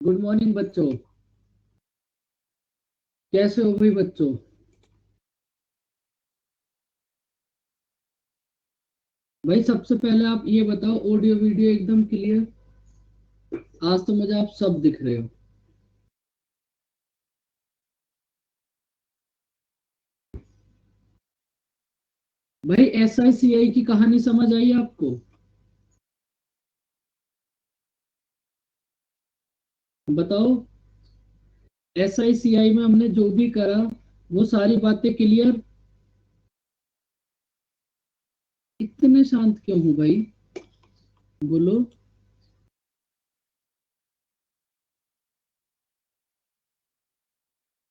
Good morning बच्चों। कैसे हो भाई बच्चों? भाई सबसे पहले आप ये बताओ, ऑडियो वीडियो एकदम क्लियर? आज तो मुझे आप सब दिख रहे हो। भाई SICI की कहानी समझ आई आपको? बताओ। SICI में हमने जो भी करा वो सारी बातें क्लियर? इतने शांत क्यों हो भाई? बोलो।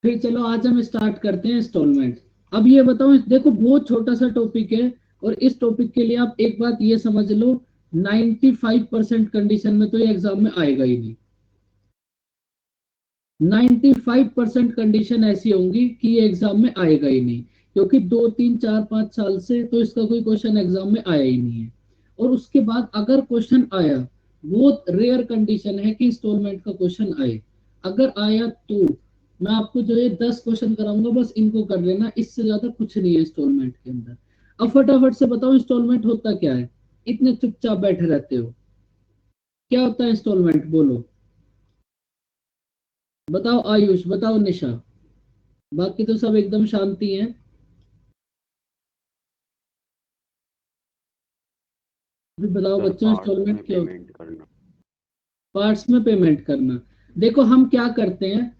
फिर चलो आज हम स्टार्ट करते हैं इंस्टॉलमेंट। अब ये बताओ, देखो बहुत छोटा सा टॉपिक है और इस टॉपिक के लिए आप एक बात ये समझ लो, 95% कंडीशन में तो ये एग्जाम में आएगा ही नहीं। 95% कंडीशन ऐसी होंगी कि ये एग्जाम में आएगा ही नहीं, क्योंकि 2 3 4 5 साल से तो इसका कोई क्वेश्चन एग्जाम में आया ही नहीं है। और उसके बाद अगर क्वेश्चन आया, बहुत रेयर कंडीशन है कि इंस्टॉलमेंट का क्वेश्चन आए। अगर आया तो मैं आपको जो ये 10 क्वेश्चन कराऊंगा, बस इनको कर लेना, इससे ज्यादा कुछ नहीं है इंस्टॉलमेंट के अंदर। अब फटाफट से बताओ इंस्टॉलमेंट होता क्या है? इतने चुपचाप बैठे रहते हो। क्या होता है इंस्टॉलमेंट, बोलो। बताओ आयुष, बताओ निशा। बाकी तो सब एकदम शांति है। अभी बताओ सर बच्चों पार्ट्स में इंस्टॉलमेंट क्या होता है? पेमेंट करना। पार्ट्स में पेमेंट करना। देखो हम क्या करते हैं,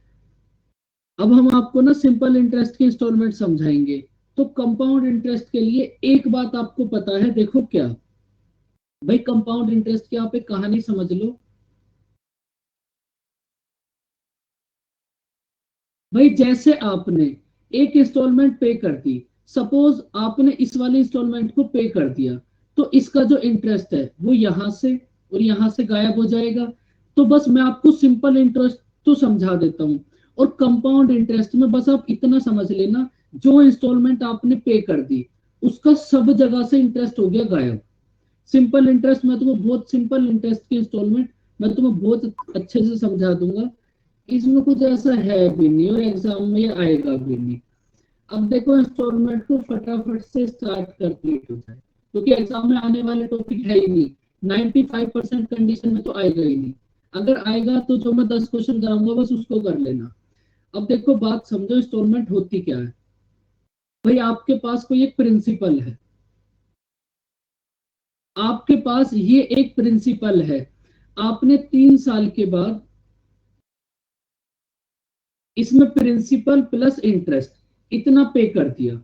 अब हम आपको ना सिंपल इंटरेस्ट की इंस्टॉलमेंट समझाएंगे। तो कंपाउंड इंटरेस्ट के लिए एक बात आपको पता है, देखो क्या। भाई कंपाउंड इंटरेस्ट की आप एक कहानी समझ लो। भाई जैसे आपने एक इंस्टॉलमेंट पे कर दी, सपोज आपने इस वाले इंस्टॉलमेंट को पे कर दिया, तो इसका जो इंटरेस्ट है वो यहां से और यहां से गायब हो जाएगा। तो बस मैं आपको सिंपल इंटरेस्ट तो समझा देता हूँ। और कंपाउंड इंटरेस्ट में बस आप इतना समझ लेना, जो इंस्टॉलमेंट आपने पे कर दी उसका सब जगह से इंटरेस्ट हो गया गायब। सिंपल इंटरेस्ट मैं तुम्हें बहुत सिंपल इंटरेस्ट की इंस्टॉलमेंट मैं तुम्हें बहुत अच्छे से समझा दूंगा। इसमें कुछ ऐसा है भी नहीं और एग्जाम में ये आएगा भी नहीं। अब देखो इंस्टॉलमेंट को फटाफट से स्टार्ट करते हो जाए, क्योंकि एग्जाम में आने वाले टॉपिक है ही नहीं। 95% कंडीशन में तो आएगा ही नहीं। अगर आएगा तो जो मैं 10 क्वेश्चन कराऊंगा बस उसको कर लेना। अब देखो बात समझो, इंस्टॉलमेंट होती क्या है। भाई आपके पास कोई एक प्रिंसिपल है, आपके पास ये एक प्रिंसिपल है। आपने 3 साल के बाद इसमें प्रिंसिपल प्लस इंटरेस्ट इतना पे कर दिया।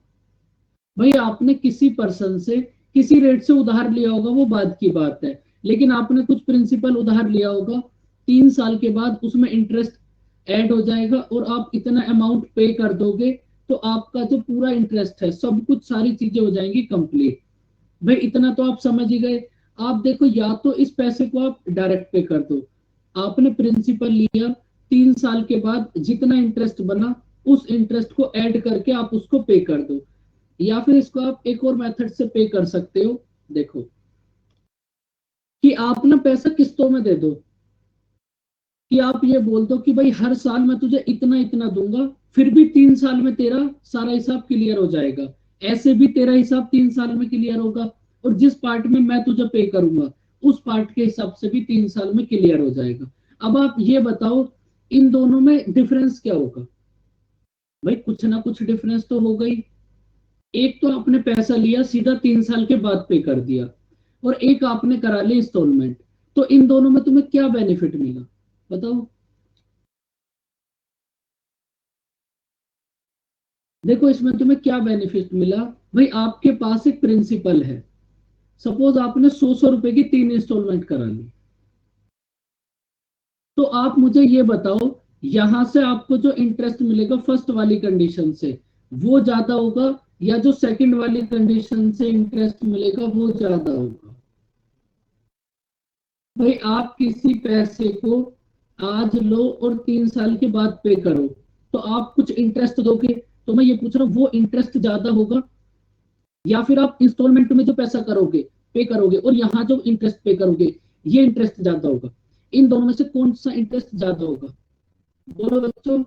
भाई आपने किसी पर्सन से किसी रेट से उधार लिया होगा, वो बात की बात है, लेकिन आपने कुछ प्रिंसिपल उधार लिया होगा। 3 साल के बाद उसमें इंटरेस्ट ऐड हो जाएगा और आप इतना अमाउंट पे कर दोगे, तो आपका जो पूरा इंटरेस्ट है सब कुछ सारी चीजें हो जाएंगी कंप्लीट। भाई इतना तो आप समझ ही गए। आप देखो, या तो इस पैसे को आप डायरेक्ट पे कर दो, आपने प्रिंसिपल लिया, 3 साल के बाद जितना इंटरेस्ट बना उस इंटरेस्ट को ऐड करके आप उसको पे कर दो। या फिर इसको आप एक और मेथड से पे कर सकते हो। देखो कि आप ना पैसा किस्तों में दे दो, कि आप ये बोल दो कि भाई हर साल मैं तुझे इतना इतना दूंगा, फिर भी 3 साल में तेरा सारा हिसाब क्लियर हो जाएगा। ऐसे भी तेरा हिसाब 3 साल में क्लियर होगा, और जिस पार्ट में मैं तुझे पे करूंगा उस पार्ट के हिसाब से भी 3 साल में क्लियर हो जाएगा। अब आप ये बताओ, इन दोनों में डिफरेंस क्या होगा? भाई कुछ ना कुछ डिफरेंस तो होगा ही। एक तो आपने पैसा लिया सीधा 3 साल के बाद पे कर दिया, और एक आपने करा लिया इंस्टॉलमेंट। तो इन दोनों में तुम्हें क्या बेनिफिट मिला, बताओ। देखो इसमें तुम्हें क्या बेनिफिट मिला। भाई आपके पास एक प्रिंसिपल है, सपोज आपने 100 100 रुपए की 3 इंस्टॉलमेंट करा ली। तो आप मुझे ये बताओ, यहां से आपको जो इंटरेस्ट मिलेगा फर्स्ट वाली कंडीशन से वो ज्यादा होगा, या जो सेकंड वाली कंडीशन से इंटरेस्ट मिलेगा वो ज्यादा होगा? भाई आप किसी पैसे को आज लो और 3 साल के बाद पे करो, तो आप कुछ इंटरेस्ट दोगे। तो मैं ये पूछ रहा हूँ, वो इंटरेस्ट ज्यादा होगा, या फिर आप इंस्टॉलमेंट में जो पैसा करोगे पे करोगे और यहाँ जो इंटरेस्ट पे करोगे ये इंटरेस्ट ज्यादा होगा? इन दोनों में से कौन सा इंटरेस्ट ज्यादा होगा? बोलो बच्चों।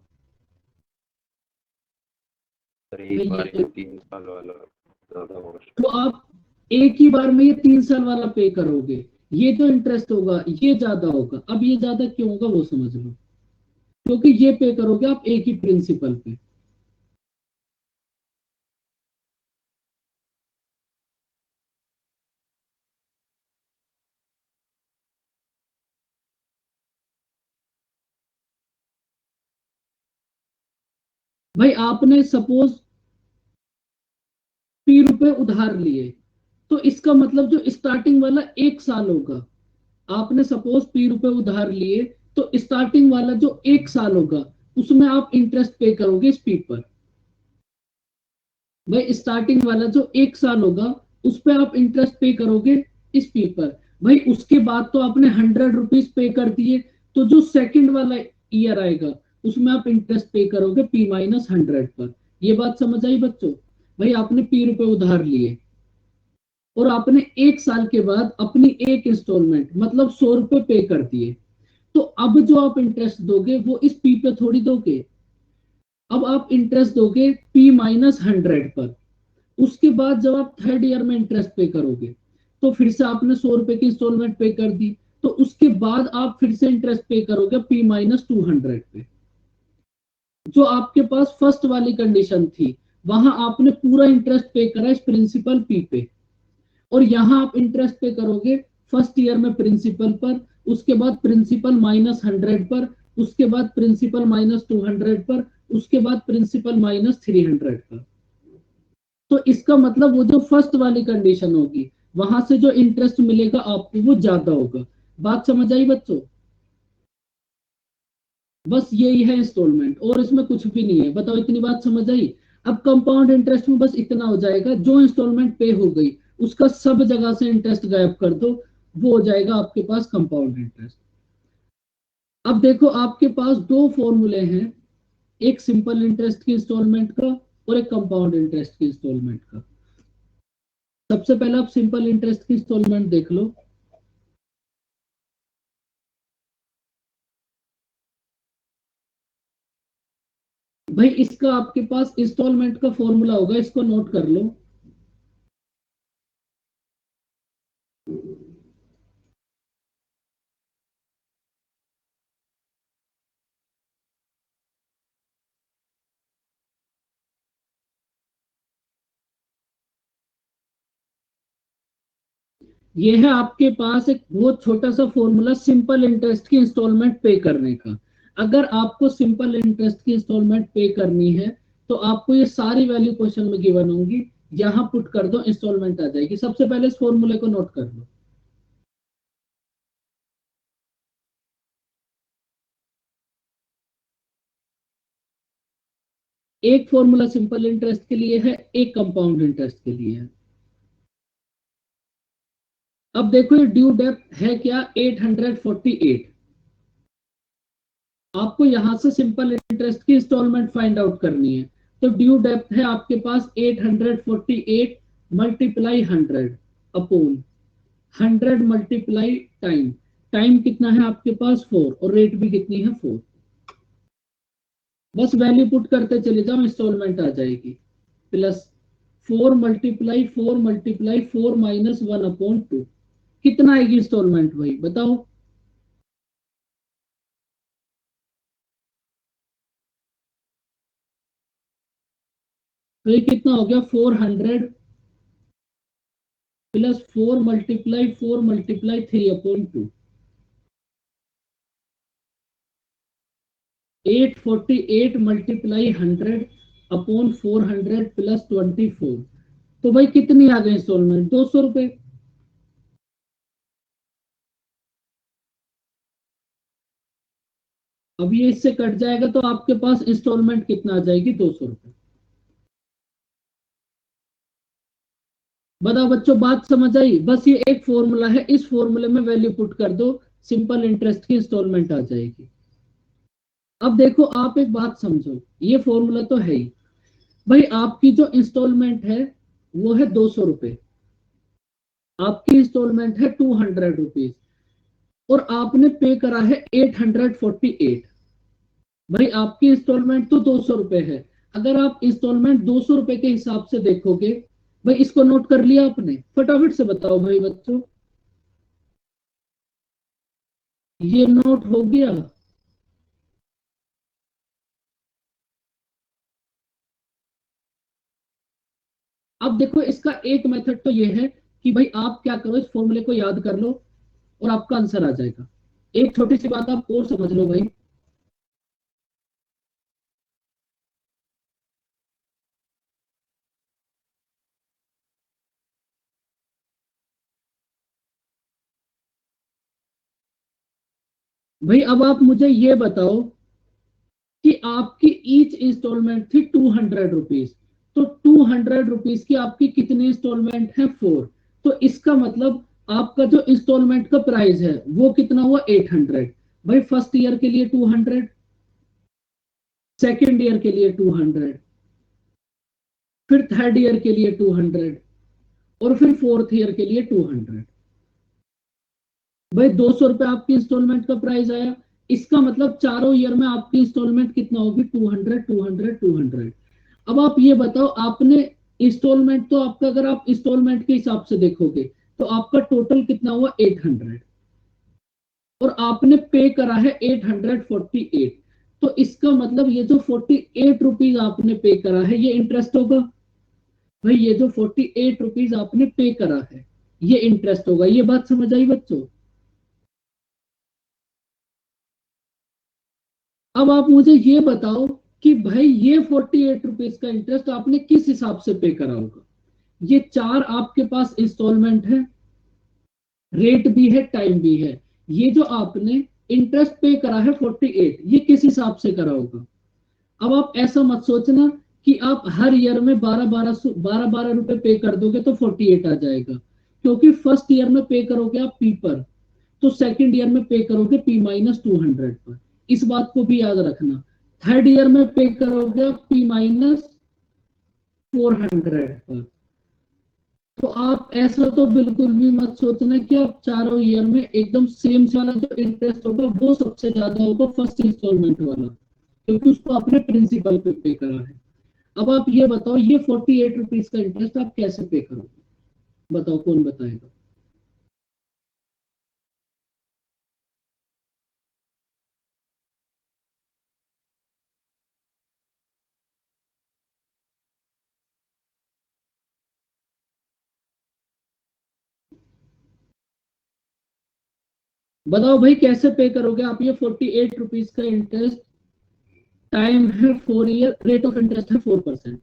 एक बार में 3 साल वाला ज्यादा होगा। तो आप एक ही बार में ये 3 साल वाला पे करोगे, ये तो इंटरेस्ट होगा, ये ज्यादा होगा। अब ये ज्यादा क्यों होगा वो समझ लो, क्योंकि ये पे करोगे आप एक ही प्रिंसिपल पे। भाई आपने सपोज पी रुपए उधार लिए, तो इसका मतलब जो स्टार्टिंग वाला 1 साल होगा, आपने सपोज पी रुपए उधार लिए, तो स्टार्टिंग वाला जो 1 साल होगा उसमें आप इंटरेस्ट पे करोगे इस पी पर। भाई स्टार्टिंग वाला जो 1 साल होगा उस पर आप इंटरेस्ट पे करोगे इस पी पर। भाई उसके बाद तो आपने 100 रुपीज पे कर दिए, तो जो सेकंड वाला ईयर आएगा उसमें आप इंटरेस्ट पे करोगे P-100 पर। ये बात समझ आई बच्चों? भाई आपने पी रुपए उधार लिए और आपने 1 साल के बाद अपनी एक इंस्टॉलमेंट मतलब 100 रुपए पे कर दिए, तो अब जो आप इंटरेस्ट दोगे वो इस पी पे थोड़ी दोगे, अब आप इंटरेस्ट दोगे P-100 पर। उसके बाद जब आप थर्ड ईयर में इंटरेस्ट पे करोगे, तो फिर से आपने 100 रुपए की इंस्टॉलमेंट पे कर दी, तो उसके बाद आप फिर से इंटरेस्ट पे करोगे P-200 पे। जो आपके पास फर्स्ट वाली कंडीशन थी वहां आपने पूरा इंटरेस्ट पे करा इस प्रिंसिपल पी पे, और यहाँ आप इंटरेस्ट पे करोगे फर्स्ट ईयर में प्रिंसिपल पर, उसके बाद प्रिंसिपल -100 पर, उसके बाद प्रिंसिपल -200 पर, उसके बाद प्रिंसिपल -300 पर। तो इसका मतलब वो जो फर्स्ट वाली कंडीशन होगी वहां से जो इंटरेस्ट मिलेगा आपको वो ज्यादा होगा। बात समझ आई बच्चों? बस यही है इंस्टॉलमेंट, और इसमें कुछ भी नहीं है। बताओ इतनी बात समझ आई? अब कंपाउंड इंटरेस्ट में बस इतना हो जाएगा, जो इंस्टॉलमेंट पे हो गई उसका सब जगह से इंटरेस्ट गायब कर दो, वो हो जाएगा आपके पास कंपाउंड इंटरेस्ट। अब देखो आपके पास दो फॉर्मूले हैं, एक सिंपल इंटरेस्ट की इंस्टॉलमेंट का और एक कंपाउंड इंटरेस्ट की इंस्टॉलमेंट का। सबसे पहले आप सिंपल इंटरेस्ट की इंस्टॉलमेंट देख लो। भाई इसका आपके पास इंस्टॉलमेंट का फॉर्मूला होगा, इसको नोट कर लो। ये है आपके पास एक बहुत छोटा सा फॉर्मूला सिंपल इंटरेस्ट की इंस्टॉलमेंट पे करने का। अगर आपको सिंपल इंटरेस्ट की इंस्टॉलमेंट पे करनी है तो आपको ये सारी वैल्यू क्वेश्चन में गिवन होंगी, यहां पुट कर दो इंस्टॉलमेंट आ जाएगी। सबसे पहले इस फॉर्मूले को नोट कर लो। एक फॉर्मूला सिंपल इंटरेस्ट के लिए है, एक कंपाउंड इंटरेस्ट के लिए है। अब देखो ये ड्यू डेप्थ है क्या? 848। आपको यहां से सिंपल इंटरेस्ट की इंस्टॉलमेंट फाइंड आउट करनी है, तो ड्यू डेप्थ है आपके पास 848 multiply 100 upon 100 multiply time. Time कितना है आपके पास 4, और रेट भी कितनी है 4। बस वैल्यू पुट करते चले जाओ, इंस्टॉलमेंट आ जाएगी। प्लस 4 माइनस 1/2 कितना आएगी इंस्टॉलमेंट भाई बताओ? तो ये कितना हो गया? 400 प्लस 4 मल्टीप्लाई 3/2। 848 multiply 100/400 plus 24। तो भाई कितनी आ गई इंस्टॉलमेंट? 200 रुपए। अब ये इससे कट जाएगा तो आपके पास इंस्टॉलमेंट कितना आ जाएगी? 200 रुपए। बताओ बच्चों बात समझ आई? बस ये एक फॉर्मूला है, इस फॉर्मूले में वैल्यू पुट कर दो, सिंपल इंटरेस्ट की इंस्टॉलमेंट आ जाएगी। अब देखो आप एक बात समझो, ये फॉर्मूला तो है ही। भाई आपकी जो इंस्टॉलमेंट है वो है 200 रुपए, आपकी इंस्टॉलमेंट है 200 रुपीज। और आपने पे करा है 848। भाई आपकी इंस्टॉलमेंट तो 200 रुपए है। अगर आप इंस्टॉलमेंट 200 रुपए के हिसाब से देखोगे, भाई इसको नोट कर लिया आपने? फटाफट से बताओ भाई बच्चों, ये नोट हो गया? अब देखो इसका एक मेथड तो ये है कि भाई आप क्या करो, इस फॉर्मूले को याद कर लो और आपका आंसर आ जाएगा। एक छोटी सी बात आप और समझ लो भाई, भाई अब आप मुझे ये बताओ कि आपकी ईच इंस्टॉलमेंट थी 200 रुपीज, तो 200 रुपीज की आपकी कितनी इंस्टॉलमेंट है? 4। तो इसका मतलब आपका जो इंस्टॉलमेंट का प्राइस है वो कितना हुआ? 800। भाई फर्स्ट ईयर के लिए 200, सेकेंड ईयर के लिए 200, फिर थर्ड ईयर के लिए 200, और फिर फोर्थ ईयर के लिए 200। भाई 200 रुपए आपकी इंस्टॉलमेंट का प्राइस आया। इसका मतलब चारों ईयर में आपकी इंस्टॉलमेंट कितना होगी? 200, 200, 200। अब आप ये बताओ, आपने इंस्टॉलमेंट तो आपका, अगर आप इंस्टॉलमेंट के हिसाब से देखोगे तो आपका टोटल कितना हुआ? 800, और आपने पे करा है 848। तो इसका मतलब ये जो 48 रुपीज आपने पे करा है ये इंटरेस्ट होगा। भाई ये जो 48 रुपीज आपने पे करा है ये इंटरेस्ट होगा। ये बात समझ आई बच्चों? अब आप मुझे ये बताओ कि भाई ये 48 रुपीज का इंटरेस्ट आपने किस हिसाब से पे करा होगा? ये चार आपके पास इंस्टॉलमेंट है, रेट भी है, टाइम भी है। ये जो आपने इंटरेस्ट पे करा है 48, ये किस हिसाब से करा होगा? अब आप ऐसा मत सोचना कि आप हर ईयर में 12 रुपए पे कर दोगे तो 48 आ जाएगा, क्योंकि फर्स्ट ईयर में पे करोगे आप पी पर, तो सेकंड ईयर में पे करोगे पी माइनस 200 पर। इस बात को भी याद रखना। थर्ड ईयर में पे करोगे आप पी माइनस 400 पर। तो आप ऐसा तो बिल्कुल भी मत सोचना कि आप चारों ईयर में एकदम सेम वाला जो इंटरेस्ट होगा वो सबसे ज्यादा होगा फर्स्ट इंस्टॉलमेंट वाला, क्योंकि उसको आपने प्रिंसिपल पे पे करा है। अब आप ये बताओ, ये 48 रुपीज का इंटरेस्ट आप कैसे पे करोगे? बताओ, कौन बताएगा? बताओ भाई कैसे पे करोगे आप ये 48 रुपीज का इंटरेस्ट? टाइम है 4 ईयर, रेट ऑफ इंटरेस्ट है 4%।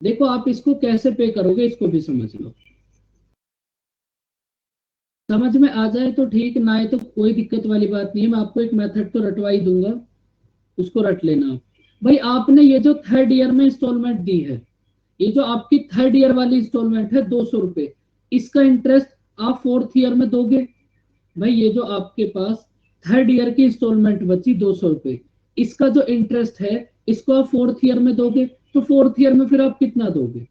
देखो आप इसको कैसे पे करोगे इसको भी समझ लो। समझ में आ जाए तो ठीक, ना आए तो कोई दिक्कत वाली बात नहीं है, मैं आपको एक मेथड तो रटवा ही दूंगा, उसको रट लेना आप। भाई आपने ये जो थर्ड ईयर में इंस्टॉलमेंट दी है, ये जो आपकी थर्ड ईयर वाली इंस्टॉलमेंट है 200 रुपए, इसका इंटरेस्ट आप फोर्थ ईयर में दोगे। भाई ये जो आपके पास थर्ड ईयर की इंस्टॉलमेंट बची 200 रुपए, इसका जो इंटरेस्ट है इसको आप फोर्थ ईयर में दोगे, तो फोर्थ ईयर में फिर आप कितना दोगे?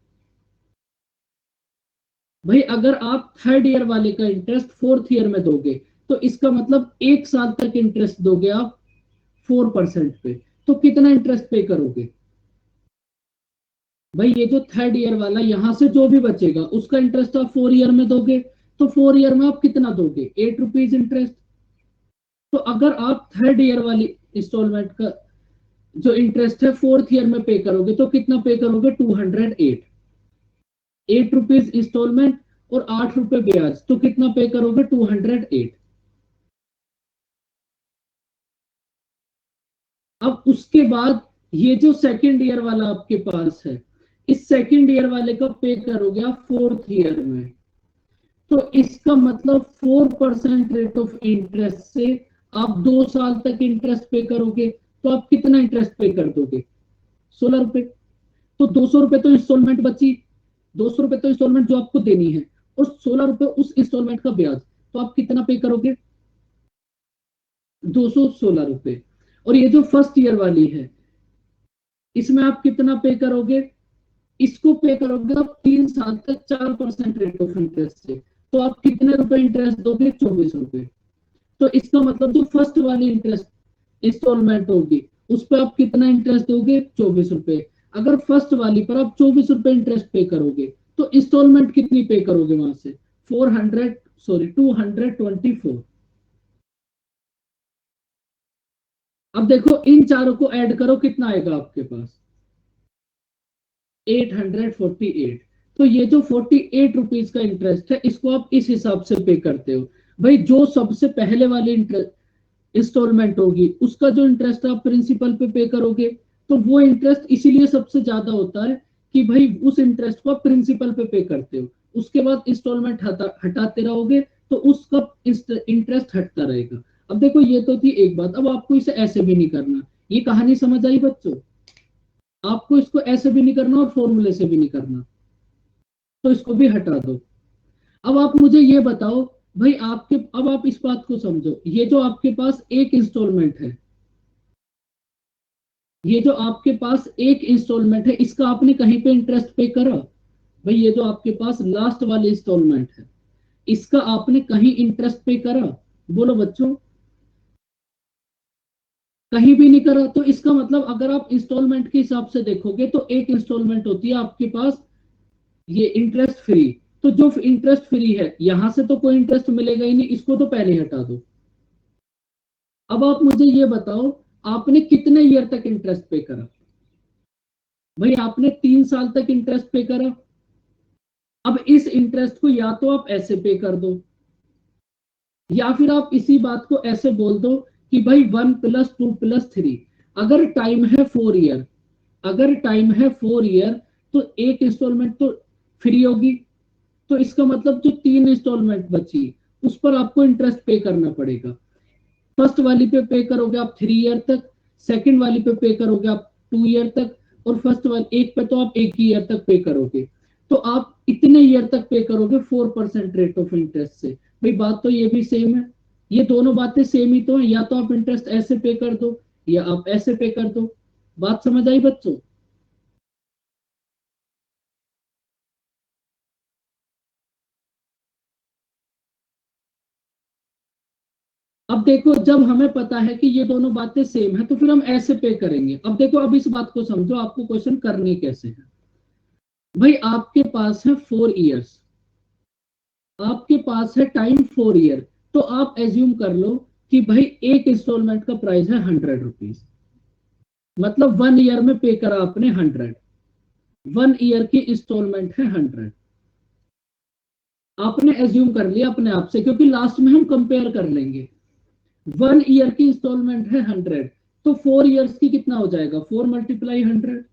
भाई अगर आप थर्ड ईयर वाले का इंटरेस्ट फोर्थ ईयर में दोगे तो इसका मतलब एक साल तक इंटरेस्ट दोगे आप 4% पे, तो कितना इंटरेस्ट पे करोगे? भाई ये जो थर्ड ईयर वाला यहां से जो भी बचेगा उसका इंटरेस्ट आप 4 ईयर में दोगे, तो 4 ईयर में आप कितना दोगे? 8 रुपीज इंटरेस्ट। तो अगर आप थर्ड ईयर वाली इंस्टॉलमेंट का जो इंटरेस्ट है फोर्थ ईयर में पे करोगे तो कितना पे करोगे? 208। 8 रुपीज इंस्टॉलमेंट और 8 रुपए ब्याज, तो कितना पे करोगे? 208। अब उसके बाद ये जो सेकेंड ईयर वाला आपके पास है, इस सेकेंड ईयर वाले का पे करोगे आप फोर्थ ईयर में, तो इसका मतलब 4% रेट ऑफ इंटरेस्ट से आप 2 साल तक इंटरेस्ट पे करोगे, तो आप कितना इंटरेस्ट पे कर दोगे? 16 रुपए। तो 200 रुपए तो इंस्टॉलमेंट बची, 200 रुपए तो इंस्टॉलमेंट जो आपको देनी है, और 16 रुपए उस इंस्टॉलमेंट का ब्याज, तो आप कितना पे करोगे? 216 रुपए। और ये जो फर्स्ट ईयर वाली है इसमें आप कितना पे करोगे, इसको पे करोगे आप 3 साल तक 4% रेट ऑफ इंटरेस्ट से, तो आप कितने रुपए इंटरेस्ट दोगे, 24 रुपए। तो इसका मतलब जो फर्स्ट वाली इंटरेस्ट इंस्टॉलमेंट होगी उस पर आप कितना इंटरेस्ट दोगे, 24 रुपए। अगर फर्स्ट वाली पर आप 24 रुपए इंटरेस्ट पे करोगे तो इंस्टॉलमेंट कितनी पे करोगे वहां से, 224। अब देखो इन चारों को ऐड करो, कितना आएगा आपके पास, 848। तो ये जो 48 रुपीज का इंटरेस्ट है इसको आप इस हिसाब से पे करते हो। भाई जो सबसे पहले वाली इंटरेस्ट इंस्टॉलमेंट होगी उसका जो इंटरेस्ट आप प्रिंसिपल पे पे करोगे, तो वो इंटरेस्ट इसीलिए सबसे ज्यादा होता है कि भाई उस इंटरेस्ट को आप प्रिंसिपल पे करते हो, उसके बाद इंस्टॉलमेंट हटाते रहोगे तो उसका इंटरेस्ट हटता रहेगा। अब देखो ये तो थी एक बात, अब आपको इसे ऐसे भी नहीं करना। ये कहानी समझ आई बच्चों, आपको इसको ऐसे भी नहीं करना और फॉर्मूले से भी नहीं करना, तो इसको भी हटा दो। अब आप मुझे ये बताओ भाई, आपके अब आप इस बात को समझो, ये जो आपके पास एक इंस्टॉलमेंट है, ये जो आपके पास एक इंस्टॉलमेंट है इसका आपने कहीं पे इंटरेस्ट पे करा, भाई ये जो आपके पास लास्ट वाली इंस्टॉलमेंट है इसका आपने कहीं इंटरेस्ट पे करा, बोलो बच्चों, कहीं भी नहीं करा। तो इसका मतलब अगर आप इंस्टॉलमेंट के हिसाब से देखोगे तो एक इंस्टॉलमेंट होती है आपके पास ये इंटरेस्ट फ्री, तो जो इंटरेस्ट फ्री है यहां से तो कोई इंटरेस्ट मिलेगा ही नहीं, इसको तो पहले हटा दो। अब आप मुझे ये बताओ आपने कितने ईयर तक इंटरेस्ट पे करा, भाई आपने 3 साल तक इंटरेस्ट पे करा। अब इस इंटरेस्ट को या तो आप ऐसे पे कर दो या फिर आप इसी बात को ऐसे बोल दो कि भाई 1+2+3, अगर टाइम है 4 ईयर, अगर टाइम है 4 ईयर तो एक इंस्टॉलमेंट तो फ्री होगी, तो इसका मतलब जो 3 इंस्टॉलमेंट बची उस पर आपको इंटरेस्ट पे करना पड़ेगा। फर्स्ट वाली पे करोगे आप 3 ईयर तक, सेकंड वाली पे करोगे आप 2 ईयर तक, और फर्स्ट वाली एक पे तो आप 1 ही ईयर तक पे करोगे, तो आप इतने ईयर तक पे करोगे 4% रेट ऑफ इंटरेस्ट से। भाई बात तो ये भी सेम है, ये दोनों बातें सेम ही तो है, या तो आप इंटरेस्ट ऐसे पे कर दो या आप ऐसे पे कर दो। बात समझ आई बच्चों। अब देखो जब हमें पता है कि ये दोनों बातें सेम है तो फिर हम ऐसे पे करेंगे। अब देखो अब इस बात को समझो आपको क्वेश्चन करने कैसे है। भाई आपके पास है 4 ईयर्स, आपके पास है टाइम 4 ईयर, तो आप एज्यूम कर लो कि भाई एक इंस्टॉलमेंट का प्राइस है 100 रुपीज, मतलब 1 ईयर में पे करा आपने 100, 1 ईयर की इंस्टॉलमेंट है 100। आपने एज्यूम कर लिया अपने आप से, क्योंकि लास्ट में हम कंपेयर कर लेंगे। 1 ईयर की इंस्टॉलमेंट है 100, तो 4 ईयर्स की कितना हो जाएगा, 4 × 100।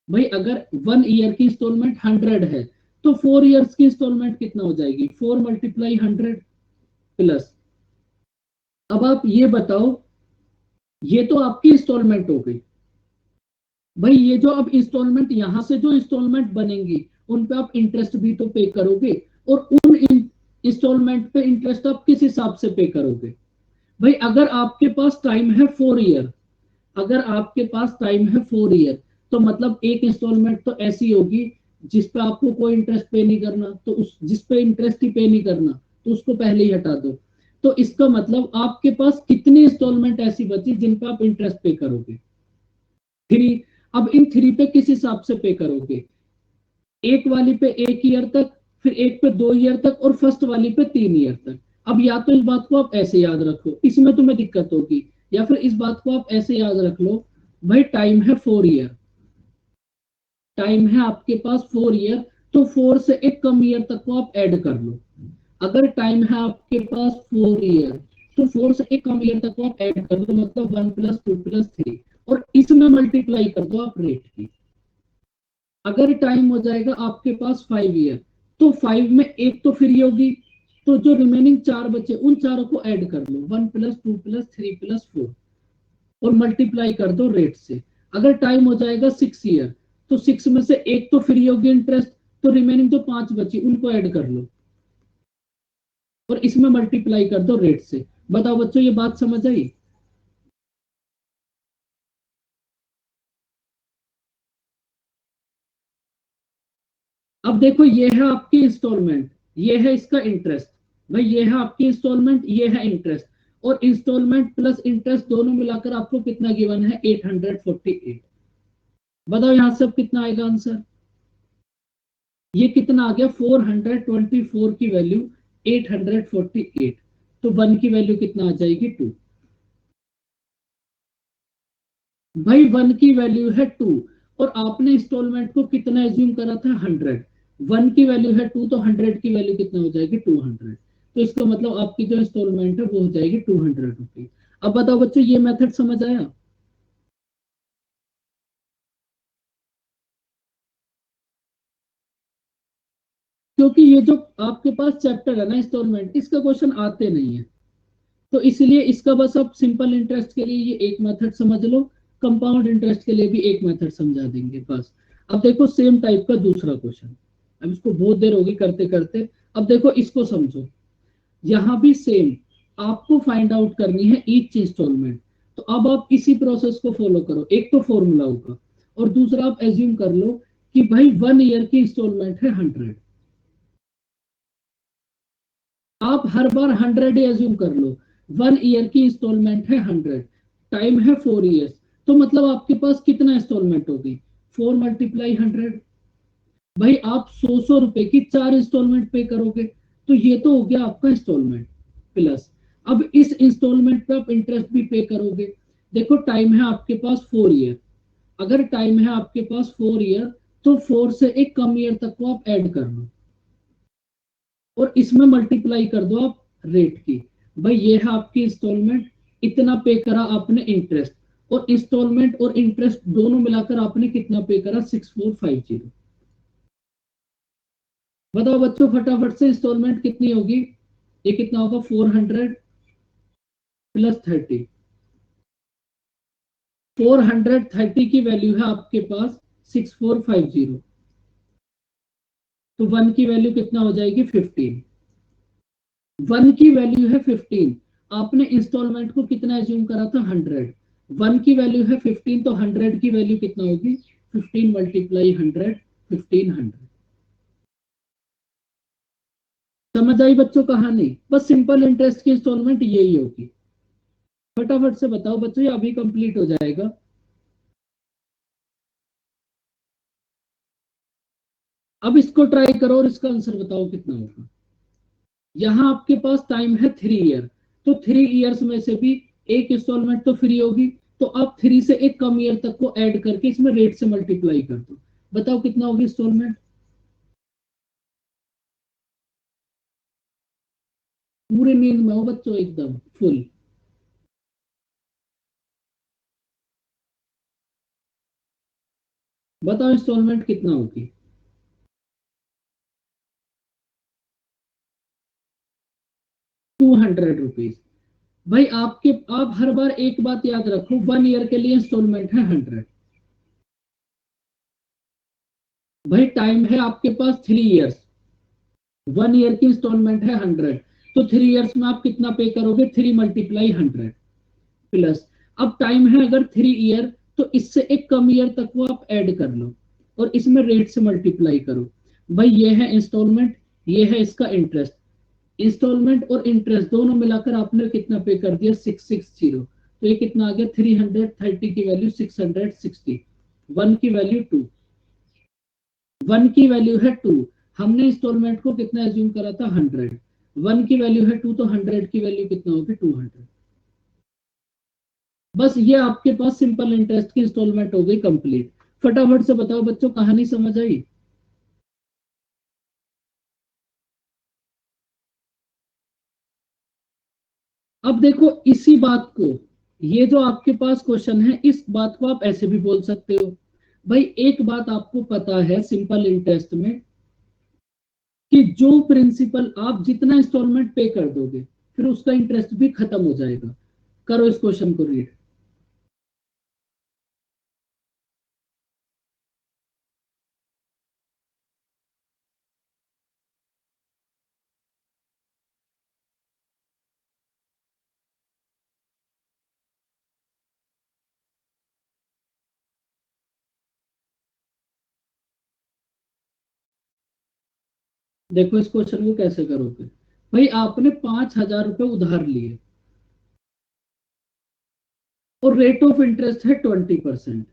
भाई अगर 1 ईयर की इंस्टॉलमेंट 100 है तो 4 ईयर्स की इंस्टॉलमेंट कितना हो जाएगी, 4 × 100 प्लस। अब आप ये बताओ, ये तो आपकी इंस्टॉलमेंट हो गई। भाई ये जो अब इंस्टॉलमेंट यहां से जो इंस्टॉलमेंट बनेंगी उन पे आप इंटरेस्ट भी तो पे करोगे, और उन इंस्टॉलमेंट पे इंटरेस्ट आप किस हिसाब से पे करोगे। भाई अगर आपके पास टाइम है 4 ईयर, अगर आपके पास टाइम है 4 ईयर तो मतलब एक इंस्टॉलमेंट तो ऐसी होगी जिस पे आपको कोई इंटरेस्ट पे नहीं करना, तो उस जिस पे इंटरेस्ट ही पे नहीं करना तो उसको पहले ही हटा दो। तो इसका मतलब आपके पास कितनी इंस्टॉलमेंट ऐसी बची जिन पे आप इंटरेस्ट पे करोगे, 3। अब इन 3 पे किस हिसाब से पे करोगे, एक वाली पे 1 ईयर तक, फिर एक पे 2 ईयर तक, और फर्स्ट वाली पे 3 ईयर तक। अब या तो इस बात को आप ऐसे याद रखो, इसमें तुम्हें दिक्कत होगी, या फिर इस बात को आप ऐसे याद रख लो, भाई टाइम है 4 ईयर, टाइम है आपके पास 4 ईयर, तो 4 से एक कम ईयर तक को आप ऐड कर लो। अगर टाइम है आपके पास 4 ईयर तो 4 से एक कम ईयर तक को आप ऐड कर दो, मतलब 1+2+3, और इसमें मल्टीप्लाई कर दो आप रेट की। अगर टाइम हो जाएगा आपके पास 5 ईयर तो 5 में एक तो फ्री होगी, तो जो रिमेनिंग 4 बचे उन चारों को ऐड कर लो, 1+2+3+4, और मल्टीप्लाई कर दो रेट से। अगर टाइम हो जाएगा 6 ईयर तो 6 में से एक तो फ्री होगी इंटरेस्ट, तो रिमेनिंग जो 5 बची उनको ऐड कर लो और इसमें मल्टीप्लाई कर दो रेट से। बताओ बच्चों ये बात समझ आई। अब देखो ये है आपकी इंस्टॉलमेंट, ये है इसका इंटरेस्ट। भाई ये है आपकी इंस्टॉलमेंट, ये है इंटरेस्ट, और इंस्टॉलमेंट प्लस इंटरेस्ट दोनों मिलाकर आपको कितना गिवन है, 848। बताओ यहां से अब कितना आएगा आंसर, ये कितना आ गया, 424 की वैल्यू 848। तो 1 की वैल्यू कितना आ जाएगी, 2। भाई 1 की वैल्यू है 2, और आपने इंस्टॉलमेंट को कितना एज्यूम करा था, 100। 1 की वैल्यू है 2, तो 100 की वैल्यू कितना हो जाएगी, 200। तो इसका मतलब आपकी जो इंस्टॉलमेंट है वो हो जाएगी 200 रुपीज। अब बताओ बच्चों, ये मेथड समझ आया। क्योंकि ये जो आपके पास चैप्टर है ना इंस्टॉलमेंट, इसका क्वेश्चन आते नहीं है, तो इसलिए इसका बस आप सिंपल इंटरेस्ट के लिए ये एक मेथड समझ लो, कंपाउंड इंटरेस्ट के लिए भी एक मेथड समझा देंगे बस। अब देखो सेम टाइप का दूसरा क्वेश्चन, अब इसको बहुत देर होगी करते करते। अब देखो इसको समझो, यहाँ भी सेम आपको फाइंड आउट करनी है ईच इंस्टॉलमेंट। तो अब आप इसी प्रोसेस को फॉलो करो, एक तो फॉर्मूला होगा, और दूसरा आप एज्यूम कर लो कि भाई 1 ईयर की इंस्टॉलमेंट है 100। आप हर बार 100 ही एज्यूम कर लो। 1 ईयर की इंस्टॉलमेंट है 100, टाइम है 4 ईयर्स, तो मतलब आपके पास कितना इंस्टॉलमेंट होगी, 4 मल्टीप्लाई 100। भाई आप 100 रुपए की 4 इंस्टॉलमेंट पे करोगे, तो ये तो हो गया आपका इंस्टॉलमेंट प्लस। अब इस इंस्टॉलमेंट पे आप इंटरेस्ट भी पे करोगे। देखो टाइम है आपके पास 4 ईयर, अगर टाइम है आपके पास 4 ईयर, तो 4 से एक कम ईयर तक को आप ऐड कर लो, और इसमें मल्टीप्लाई कर दो आप रेट की। भाई ये है आपकी इंस्टॉलमेंट, इतना पे करा आपने इंटरेस्ट, और इंस्टॉलमेंट और इंटरेस्ट दोनों मिलाकर आपने कितना पे करा, 6450। बताओ बच्चों फटाफट से, इंस्टॉलमेंट कितनी होगी, ये कितना होगा, 400 + 30। 430 की वैल्यू है आपके पास 6450, तो 1 की वैल्यू कितना हो जाएगी, 15। 1 की वैल्यू है 15, आपने इंस्टॉलमेंट को कितना एज्यूम करा था, 100। 1 की वैल्यू है 15, तो 100 की वैल्यू कितना होगी, 15 मल्टीप्लाई 100, 1500। समझ आई बच्चों कहानी, बस सिंपल इंटरेस्ट की इंस्टॉलमेंट यही होगी। फटाफट से बताओ बच्चों, ये अभी कंप्लीट हो जाएगा। अब इसको ट्राई करो और इसका आंसर बताओ कितना होगा। यहाँ आपके पास टाइम है 3 ईयर, तो 3 ईयर्स में से भी एक इंस्टॉलमेंट तो फ्री होगी, तो आप 3 से एक कम ईयर तक को ऐड करके इसमें रेट से मल्टीप्लाई कर दो। बताओ कितना होगी इंस्टॉलमेंट। पूरे नींद में हो बच्चों, एकदम फुल। बताओ इंस्टॉलमेंट कितना होगी, 200 रुपीज। भाई आपके, आप हर बार एक बात याद रखो, 1 ईयर के लिए इंस्टॉलमेंट है 100। भाई टाइम है आपके पास 3 ईयर्स, 1 ईयर की इंस्टॉलमेंट है 100, तो 3 ईयर्स में आप कितना पे करोगे, 3 मल्टीप्लाई 100 प्लस। अब टाइम है अगर 3 ईयर, तो इससे एक कम ईयर तक वो आप ऐड कर लो, और इसमें रेट से मल्टीप्लाई करो। भाई ये है इंस्टॉलमेंट, ये है इसका इंटरेस्ट। इंस्टॉलमेंट और इंटरेस्ट दोनों मिलाकर आपने कितना पे कर दिया, 660। तो ये कितना आ गया, 330 की वैल्यू 660, 1 की वैल्यू 2। 1 की वैल्यू है 2, हमने इंस्टॉलमेंट को कितना एज्यूम करा था, 100। 1 की वैल्यू है 2, तो 100 की वैल्यू कितना होगी, 200। बस ये आपके पास सिंपल इंटरेस्ट की इंस्टॉलमेंट हो गई कंप्लीट। फटाफट से बताओ बच्चों, कहानी समझ आई। अब देखो इसी बात को, ये जो आपके पास क्वेश्चन है, इस बात को आप ऐसे भी बोल सकते हो। भाई एक बात आपको पता है सिंपल इंटरेस्ट में, कि जो प्रिंसिपल आप जितना इंस्टॉलमेंट पे कर दोगे, फिर उसका इंटरेस्ट भी खत्म हो जाएगा। करो इस क्वेश्चन को रीड। देखो इस क्वेश्चन को कैसे करोगे। भाई आपने 5,000 रुपए उधार लिए और रेट ऑफ इंटरेस्ट है 20%।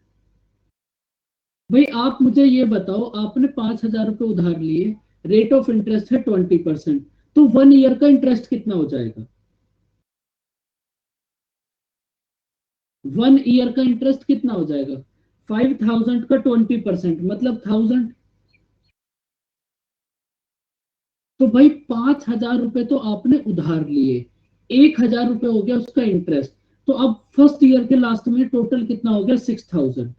भाई आप मुझे ये बताओ, आपने 5,000 रुपए उधार लिए, रेट ऑफ इंटरेस्ट है 20%, तो 1 ईयर का इंटरेस्ट कितना हो जाएगा? 1 ईयर का इंटरेस्ट कितना हो जाएगा? 5,000 का 20% मतलब 1,000। तो भाई 5,000 रुपए तो आपने उधार लिए, 1,000 रुपए हो गया उसका इंटरेस्ट। तो अब फर्स्ट ईयर के लास्ट में टोटल कितना हो गया? 6,000।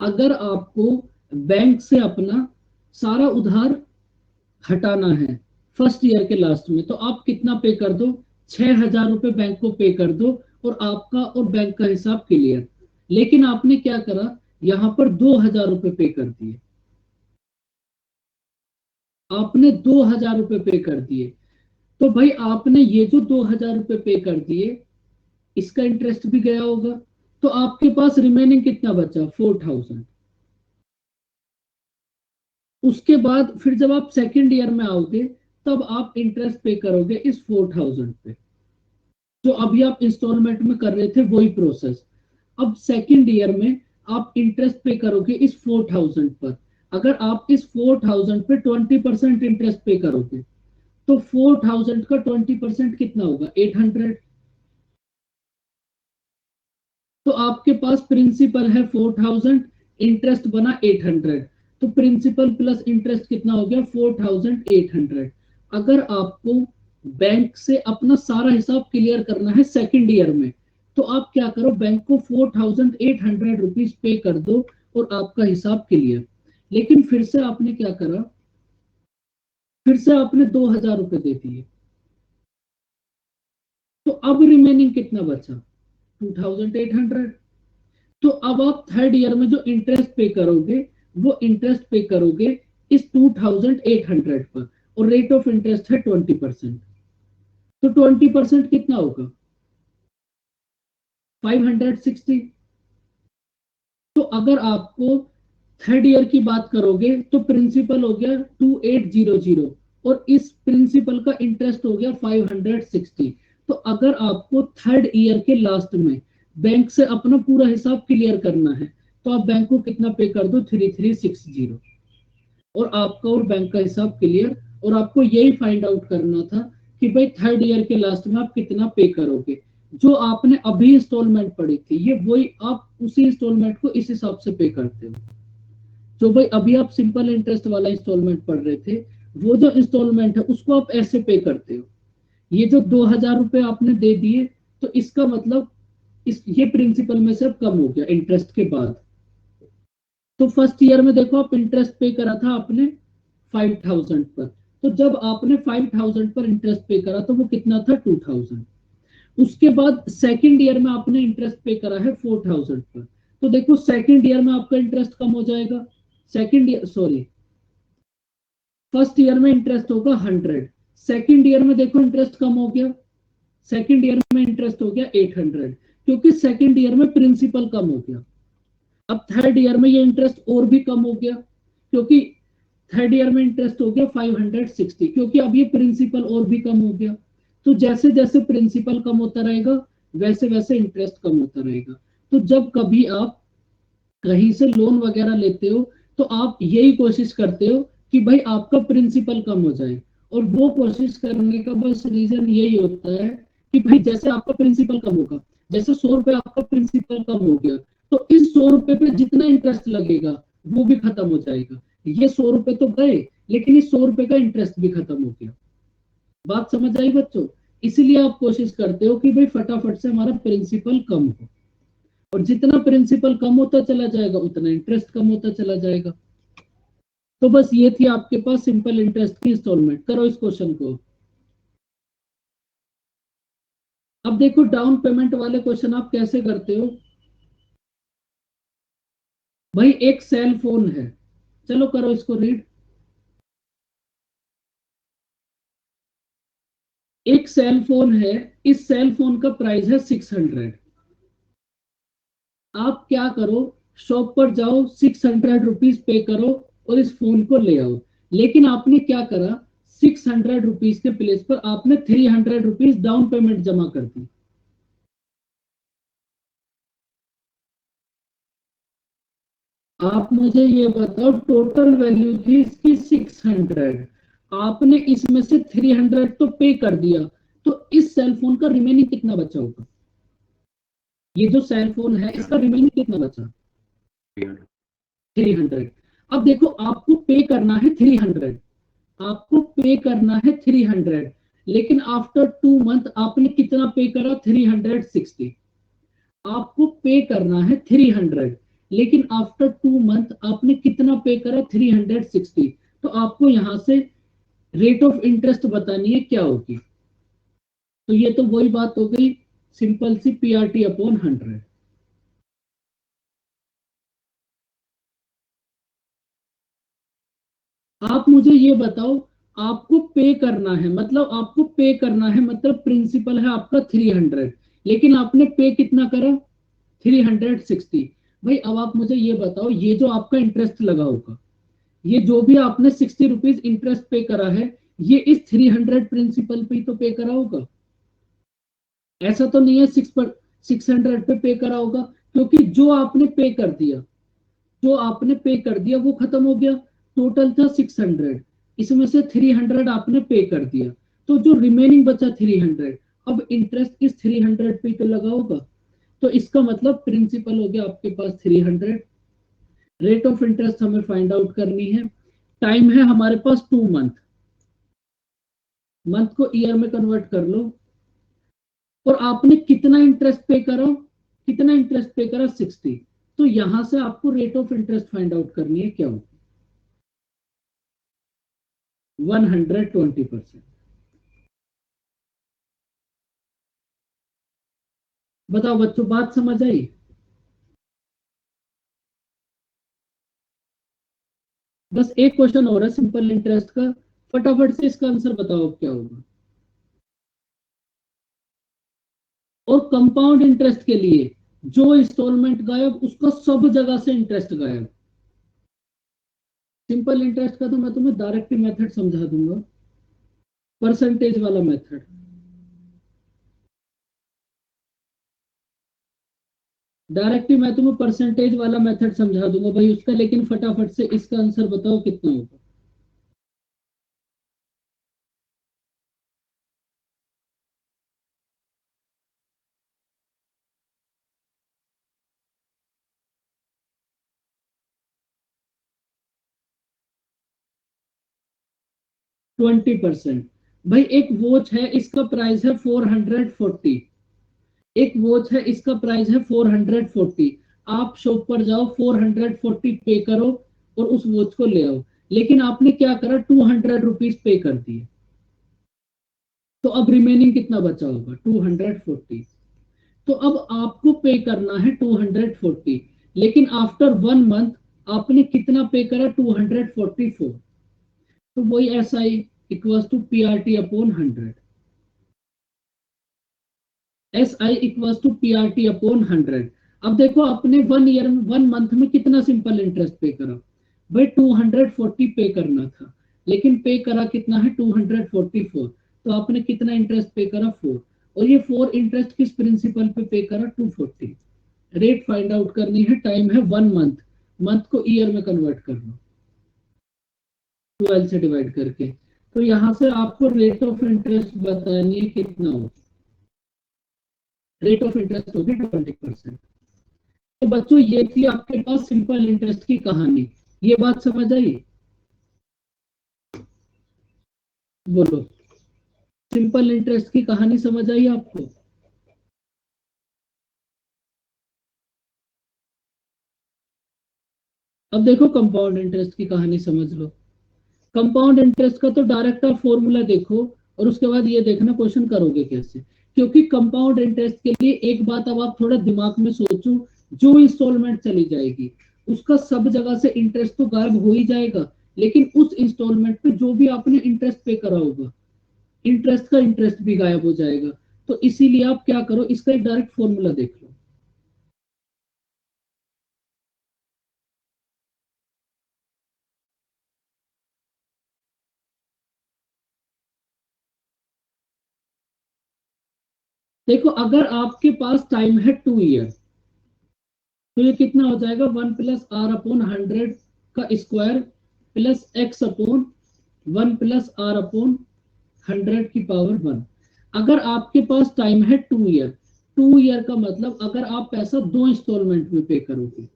अगर आपको बैंक से अपना सारा उधार हटाना है फर्स्ट ईयर के लास्ट में, तो आप कितना पे कर दो? 6,000 रुपए बैंक को पे कर दो और आपका और बैंक का हिसाब क्लियर। लेकिन आपने क्या करा, यहां पर 2,000 रुपए पे कर दिए। आपने 2,000 रुपए पे कर दिए। तो भाई आपने ये जो 2,000 रुपए पे कर दिए, इसका इंटरेस्ट भी गया होगा। तो आपके पास रिमेनिंग कितना बचा? 4,000। उसके बाद फिर जब आप सेकेंड ईयर में आओगे, तब आप इंटरेस्ट पे करोगे इस 4,000 पे, जो अभी आप इंस्टॉलमेंट में कर रहे थे वही प्रोसेस। अब सेकेंड ईयर में आप इंटरेस्ट पे करोगे इस 4,000 पर। अगर आप इस 4,000 पे 20% इंटरेस्ट पे करोगे, तो 4,000 का 20% कितना होगा? 800। तो आपके पास प्रिंसिपल है 4,000, इंटरेस्ट बना 800। तो प्रिंसिपल प्लस इंटरेस्ट कितना हो गया? 4,800। अगर आपको बैंक से अपना सारा हिसाब क्लियर करना है सेकंड ईयर में, तो आप क्या करो, बैंक को 4,800 रुपीज पे कर दो और आपका हिसाब क्लियर। लेकिन फिर से आपने क्या करा, फिर से आपने 2,000 रुपए दे दिए, तो अब रिमेनिंग कितना बचा? 2,800। तो अब आप थर्ड ईयर में जो इंटरेस्ट पे करोगे, वो इंटरेस्ट पे करोगे इस 2,800 पर, और रेट ऑफ इंटरेस्ट है 20%। तो 20% कितना होगा? 560। तो अगर आपको थर्ड ईयर की बात करोगे, तो प्रिंसिपल हो गया 2,800 और इस प्रिंसिपल का इंटरेस्ट हो गया 560। तो अगर आपको थर्ड ईयर के लास्ट में बैंक से अपना पूरा हिसाब क्लियर करना है, तो आप बैंक को कितना पे कर दो? 3,360, और आपका और बैंक का हिसाब क्लियर। और आपको यही फाइंड आउट करना था कि भाई थर्ड ईयर के लास्ट में आप कितना पे करोगे। जो आपने अभी इंस्टॉलमेंट पड़ी थी, ये वही आप उसी इंस्टॉलमेंट को इस हिसाब से पे करते हो। जो भाई अभी आप सिंपल इंटरेस्ट वाला इंस्टॉलमेंट पढ़ रहे थे, वो जो इंस्टॉलमेंट है उसको आप ऐसे पे करते हो। ये जो 2,000 रुपए आपने दे दिए, तो इसका मतलब ये प्रिंसिपल में से अब कम हो गया इंटरेस्ट के बाद। तो फर्स्ट ईयर में देखो आप इंटरेस्ट पे करा था आपने 5,000 पर। तो जब आपने 5,000 पर इंटरेस्ट पे करा, तो वो कितना था? 2,000। उसके बाद सेकंड ईयर में आपने इंटरेस्ट पे करा है 4,000 पर। तो देखो सेकंड ईयर में आपका इंटरेस्ट कम हो जाएगा। Second year, sorry, first year में इंटरेस्ट होगा 100। सेकंड ईयर में देखो इंटरेस्ट कम हो गया, सेकंड ईयर में इंटरेस्ट हो गया 800, क्योंकि सेकंड ईयर में प्रिंसिपल कम हो गया। अब थर्ड ईयर में ये इंटरेस्ट और भी कम हो गया, क्योंकि थर्ड ईयर में इंटरेस्ट हो गया 560, क्योंकि अब ये प्रिंसिपल और भी कम हो गया। तो जैसे जैसे प्रिंसिपल कम होता रहेगा, वैसे वैसे इंटरेस्ट कम होता रहेगा। तो जब कभी आप कहीं से लोन वगैरह लेते हो, तो आप यही कोशिश करते हो कि भाई आपका प्रिंसिपल कम हो जाए। और वो कोशिश करने का बस रीजन यही होता है कि भाई जैसे आपका प्रिंसिपल कम होगा, जैसे 100 रुपए आपका प्रिंसिपल कम हो गया, तो इस 100 रुपए पे जितना इंटरेस्ट लगेगा वो भी खत्म हो जाएगा। ये 100 रुपए तो गए, लेकिन इस 100 रुपए का इंटरेस्ट भी खत्म हो गया। बात समझ आई बच्चों? इसलिए आप कोशिश करते हो कि भाई फटाफट से हमारा प्रिंसिपल कम हो, और जितना प्रिंसिपल कम होता चला जाएगा, उतना इंटरेस्ट कम होता चला जाएगा। तो बस ये थी आपके पास सिंपल इंटरेस्ट की इंस्टॉलमेंट। करो इस क्वेश्चन को। अब देखो डाउन पेमेंट वाले क्वेश्चन आप कैसे करते हो। भाई एक सेल फोन है, चलो करो इसको रीड। एक सेल फोन है, इस सेल फोन का प्राइस है 600। आप क्या करो, शॉप पर जाओ, 600 रुपीज पे करो और इस फोन को ले आओ। लेकिन आपने क्या करा, 600 रुपीज के प्लेस पर आपने 300 रुपीज डाउन पेमेंट जमा कर दी। आप मुझे ये बताओ, टोटल वैल्यू थी इसकी 600, आपने इसमें से 300 तो पे कर दिया, तो इस सेल फोन का रिमेनिंग कितना बचा होगा? ये जो सेल फोन है इसका रिमेनिंग कितना बचा? 300। अब देखो, आपको पे करना है 300, आपको पे करना है 300, लेकिन आफ्टर 2 मंथ आपने कितना पे करा? 360। आपको पे करना है 300, लेकिन आफ्टर 2 मंथ आपने कितना पे करा? 360। तो आपको यहां से रेट ऑफ इंटरेस्ट बतानी है क्या होगी। तो ये तो वही बात हो गई, सिंपल सी, पीआरटी अपॉन 100। आप मुझे ये बताओ, आपको पे करना है, मतलब आपको पे करना है, मतलब प्रिंसिपल है आपका 300, लेकिन आपने पे कितना करा? 360। भाई अब आप मुझे ये बताओ, ये जो आपका इंटरेस्ट लगा होगा, ये जो भी आपने 60 रुपीज इंटरेस्ट पे करा है, ये इस 300 प्रिंसिपल पे ही तो पे करा होगा। ऐसा तो नहीं है 600 पे करा होगा, क्योंकि जो आपने पे कर दिया, जो आपने पे कर दिया वो खत्म हो गया। टोटल था 600, इसमें से 300 आपने पे कर दिया, तो जो रिमेनिंग बचा 300, अब इंटरेस्ट इस 300 पे तो लगा होगा। तो इसका मतलब प्रिंसिपल हो गया आपके पास 300। रेट ऑफ इंटरेस्ट हमें फाइंड आउट करनी है। टाइम है हमारे पास 2 मंथ, मंथ को ईयर में कन्वर्ट कर लो। और आपने कितना इंटरेस्ट पे करा? कितना इंटरेस्ट पे करा? 60। तो यहां से आपको rate of interest find out करनी है, क्या होगी? 120%। बताओ बच्चों, बात समझ आई? बस एक क्वेश्चन और है सिंपल इंटरेस्ट का, फटाफट से इसका आंसर बताओ क्या होगा। और कंपाउंड इंटरेस्ट के लिए जो इंस्टॉलमेंट गायब, उसका सब जगह से इंटरेस्ट गायब। सिंपल इंटरेस्ट का तो मैं तुम्हें डायरेक्ट मेथड समझा दूंगा, परसेंटेज वाला मेथड। डायरेक्टली मैं तुम्हें परसेंटेज वाला मेथड समझा दूंगा भाई उसका, लेकिन फटाफट से इसका आंसर बताओ कितना होगा। 20%। भाई एक वॉच है, इसका प्राइस है 440। एक वॉच है, इसका प्राइस है 440। आप शॉप पर जाओ, 440 पे करो और उस वॉच को ले आओ। लेकिन आपने क्या करा? 200 रुपीज पे कर दिए, तो अब रिमेनिंग कितना बचा होगा? 240। तो अब आपको पे करना है 240, लेकिन आफ्टर 1 मंथ आपने कितना पे करा? 244। तो वही S I equal to P R T upon 100। S I equal to P R T upon 100। अब देखो, आपने 1 ईयर में, 1 मंथ में कितना सिंपल इंटरेस्ट पे करा? भाई 240 पे करना था, लेकिन पे करा कितना है? 244। तो आपने कितना इंटरेस्ट पे करा? 4। और ये 4 इंटरेस्ट किस प्रिंसिपल पे पे करा? 240। रेट फाइंड आउट करनी है, टाइम है 1 मंथ, मंथ को ईयर में कन्वर्ट कर लो 12 से डिवाइड करके। तो यहां से आपको रेट ऑफ इंटरेस्ट बतानी है कितना हो। रेट ऑफ इंटरेस्ट होगी 20%। तो बच्चों, ये थी आपके पास सिंपल इंटरेस्ट की कहानी। ये बात समझ आई? बोलो, सिंपल इंटरेस्ट की कहानी समझ आई आपको? अब देखो, कंपाउंड इंटरेस्ट की कहानी समझ लो। कंपाउंड इंटरेस्ट का तो डायरेक्ट आप फॉर्मूला देखो, और उसके बाद ये देखना क्वेश्चन करोगे कैसे। क्योंकि कंपाउंड इंटरेस्ट के लिए एक बात अब आप थोड़ा दिमाग में सोचो, जो इंस्टॉलमेंट चली जाएगी उसका सब जगह से इंटरेस्ट तो गायब हो ही जाएगा, लेकिन उस इंस्टॉलमेंट पे जो भी आपने इंटरेस्ट पे करा होगा, इंटरेस्ट का इंटरेस्ट भी गायब हो जाएगा। तो इसीलिए आप क्या करो, इसका एक डायरेक्ट फॉर्मूला देख लो। देखो अगर आपके पास टाइम है 2 ईयर, तो ये कितना हो जाएगा 1 प्लस आर अपॉन 100 का square plus X upon 1 plus R upon 100 की पावर 1। अगर आपके पास टाइम है 2 ईयर, 2 ईयर का मतलब अगर आप पैसा 2 इंस्टॉलमेंट में पे करोगे,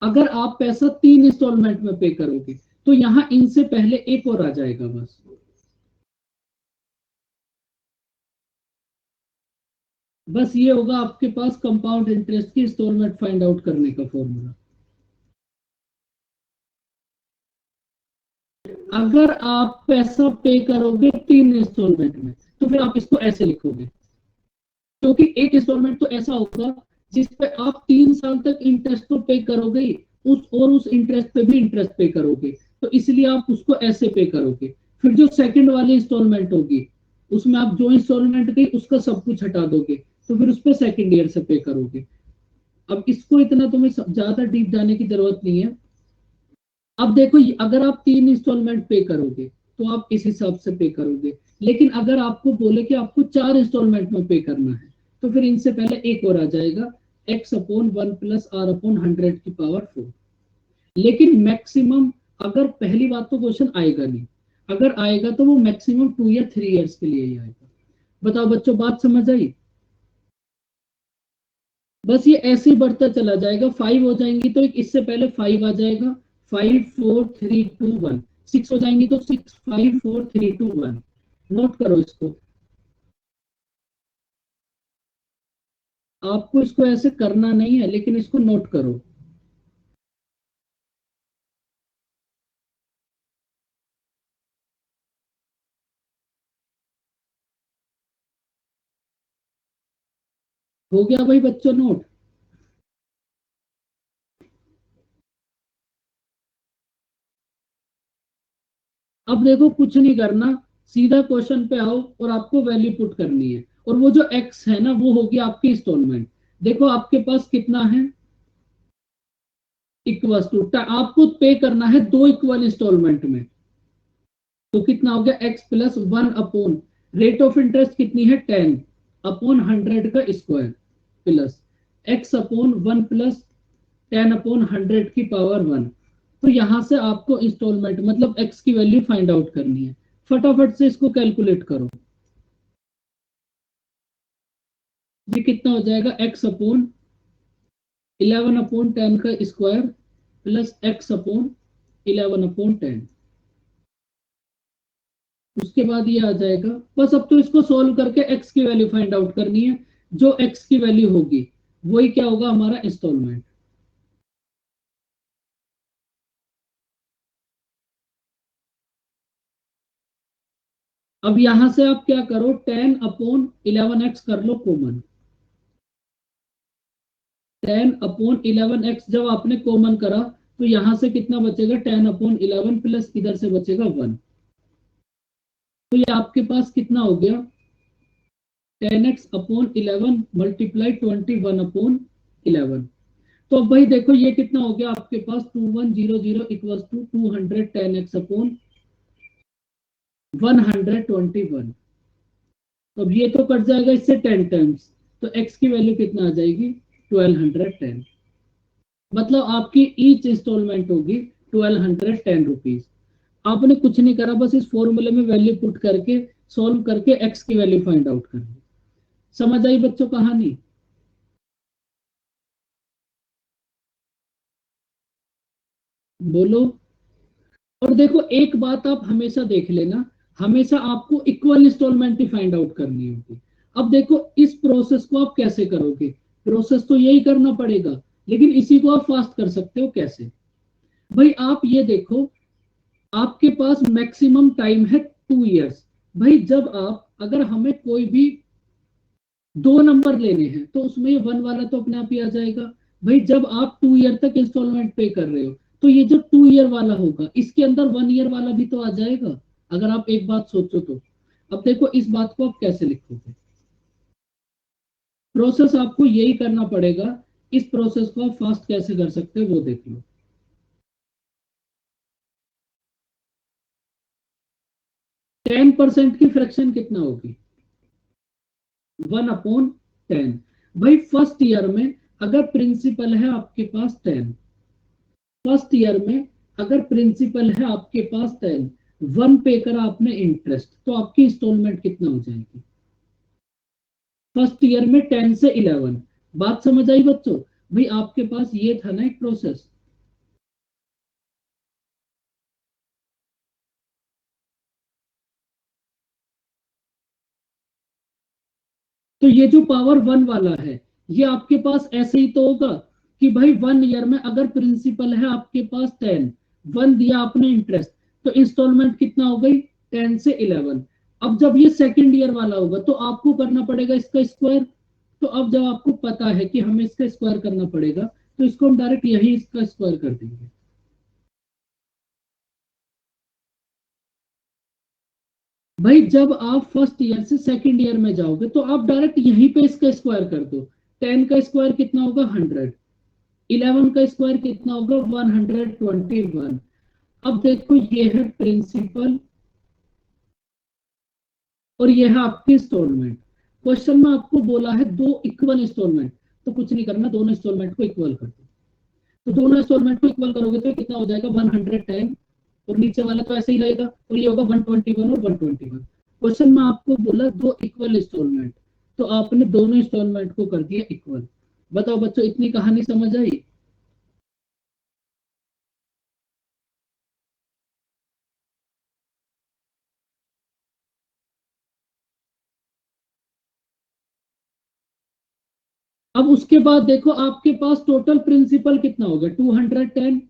अगर आप पैसा 3 इंस्टॉलमेंट में पे करोगे, तो यहां इनसे पहले एक और आ जाएगा बस। बस ये होगा आपके पास कंपाउंड इंटरेस्ट की इंस्टॉलमेंट फाइंड आउट करने का फॉर्मूला। अगर आप पैसा पे करोगे 3 इंस्टॉलमेंट में, तो फिर आप इसको ऐसे लिखोगे, क्योंकि एक इंस्टॉलमेंट तो ऐसा होगा जिसपे आप 3 साल तक इंटरेस्ट तो पे करोगे ही, उस इंटरेस्ट पे भी इंटरेस्ट पे करोगे, तो इसलिए आप उसको ऐसे पे करोगे। फिर जो सेकंड वाली इंस्टॉलमेंट होगी, उसमें आप जो इंस्टॉलमेंट गई उसका सब कुछ हटा दोगे, तो फिर उस पर सेकेंड ईयर से पे करोगे। अब इसको इतना तुम्हें ज्यादा डीप जाने की जरूरत नहीं है। अब देखो अगर आप 3 इंस्टॉलमेंट पे करोगे, तो आप इस हिसाब से पे करोगे, लेकिन अगर आपको बोले कि आपको 4 इंस्टॉलमेंट में पे करना है, तो फिर इनसे पहले एक और आ जाएगा, X upon 1 plus R upon 100 की पावर 4। लेकिन मैक्सिमम, अगर पहली बात तो क्वेश्चन आएगा नहीं, अगर आएगा तो वो मैक्सिमम 2 या 3 ईयर्स के लिए ही आएगा। बताओ बच्चों, बात समझ आई? बस ये ऐसे ही बढ़ता चला जाएगा, 5 हो जाएंगी तो एक इससे पहले 5 आ जाएगा, 5 4 3 2 1। 6 हो जाएंगी तो 6 5 4 3 2 1। नोट करो इसको, आपको इसको ऐसे करना नहीं है, लेकिन इसको नोट करो। हो गया भाई बच्चों नोट? अब देखो कुछ नहीं करना, सीधा क्वेश्चन पे आओ और आपको वैल्यू पुट करनी है, और वो जो एक्स है ना, वो होगी आपकी इंस्टॉलमेंट। देखो आपके पास कितना है, इक्वल टू, आपको पे करना है 2 इक्वल इंस्टॉलमेंट में, तो कितना हो गया x plus 1 upon, rate of interest कितनी है 10 अपॉन 100 का square plus X upon 1 plus 10 upon 100 की पावर 1। तो यहां से आपको इंस्टॉलमेंट मतलब एक्स की वैल्यू फाइंड आउट करनी है। फटाफट से इसको कैलकुलेट करो। ये कितना हो जाएगा, एक्स अपॉन 11 अपॉन 10 का square plus X upon 11 upon 10। उसके बाद ये आ जाएगा। बस अब तो इसको सोल्व करके एक्स की वैल्यू फाइंड आउट करनी है। जो एक्स की वैल्यू होगी वही क्या होगा, हमारा इंस्टॉलमेंट। अब यहां से आप क्या करो, 10 अपॉन 11 एक्स कर लो कॉमन। 10 अपॉन 11 एक्स जब आपने कॉमन करा, तो यहां से कितना बचेगा, 10 अपॉन 11 प्लस इधर से बचेगा 1। तो ये आपके पास कितना हो गया, 10 x अपॉन 11 मल्टीप्लाई 21 अपॉन 11। तो अब भाई देखो ये कितना हो गया आपके पास, 2100 इक्वल टू 210 x अपॉन 121। तो अब ये तो कट जाएगा इससे 10 टाइम्स, तो x की वैल्यू कितना आ जाएगी, 1210। मतलब आपकी ईच इंस्टॉलमेंट होगी 1210 रुपीज। आपने कुछ नहीं करा, बस इस फॉर्मूले में वैल्यू पुट करके सॉल्व करके x की वैल्यू फाइंड आउट करनी। समझ आई बच्चों कहानी? बोलो। और देखो एक बात आप हमेशा देख लेना, हमेशा आपको इक्वल इंस्टॉलमेंट ही फाइंड आउट करनी होगी। अब देखो इस प्रोसेस को आप कैसे करोगे, प्रोसेस तो यही करना पड़ेगा, लेकिन इसी को आप फास्ट कर सकते हो कैसे। भाई आप ये देखो, आपके पास मैक्सिमम टाइम है 2 ईयर्स। भाई जब आप, अगर हमें कोई भी 2 नंबर लेने हैं, तो उसमें ये 1 वाला तो अपने आप ही आ जाएगा। भाई जब आप 2 ईयर तक इंस्टॉलमेंट पे कर रहे हो, तो ये जो 2 ईयर वाला होगा, इसके अंदर 1 ईयर वाला भी तो आ जाएगा, अगर आप एक बात सोचो तो। अब देखो इस बात को आप कैसे लिखोगे, प्रोसेस आपको यही करना पड़ेगा। इस प्रोसेस को आप फास्ट कैसे कर सकते हो वो देख लो। 10% की फ्रैक्शन कितना होगी, 1/10। भाई फर्स्ट ईयर में अगर प्रिंसिपल है आपके पास 10, फर्स्ट ईयर में अगर प्रिंसिपल है आपके पास 10, 1 पे करा आपने इंटरेस्ट, तो आपकी इंस्टॉलमेंट कितना हो जाएगी? फर्स्ट ईयर में 10 से 11। बात समझ आई बच्चों? भाई आपके पास ये था ना एक प्रोसेस। तो ये जो पावर 1 वाला है, ये आपके पास ऐसे ही तो होगा कि भाई 1 ईयर में अगर प्रिंसिपल है आपके पास 10, 1 दिया आपने इंटरेस्ट, तो इंस्टॉलमेंट कितना हो गई? 10 से 11। अब जब ये सेकंड ईयर वाला होगा तो आपको करना पड़ेगा इसका स्क्वायर। तो अब जब आपको पता है कि हमें इसका स्क्वायर करना पड़ेगा, तो इसको हम डायरेक्ट यही इसका स्क्वायर कर देंगे। भाई जब आप फर्स्ट ईयर से सेकंड ईयर में जाओगे तो आप डायरेक्ट यहीं पे इसका स्क्वायर कर दो। 10 का स्क्वायर कितना होगा? 100। 11 का स्क्वायर कितना होगा? 121। अब देखो ये है प्रिंसिपल और ये है आपकी इंस्टॉलमेंट। क्वेश्चन में आपको बोला है दो इक्वल इंस्टॉलमेंट, तो कुछ नहीं करना, दोनों इंस्टॉलमेंट को इक्वल कर दो। तो दोनों इंस्टॉलमेंट को इक्वल करोगे तो कितना हो जाएगा? 110। और नीचे वाला तो ऐसे ही रहेगा, और ये होगा 121 और 121। क्वेश्चन में आपको बोला दो इक्वल इंस्टॉलमेंट, तो आपने दोनों इंस्टॉलमेंट को कर दिया इक्वल। बताओ बच्चों, इतनी कहानी समझ आई? अब उसके बाद देखो आपके पास टोटल प्रिंसिपल कितना हो गया? 210।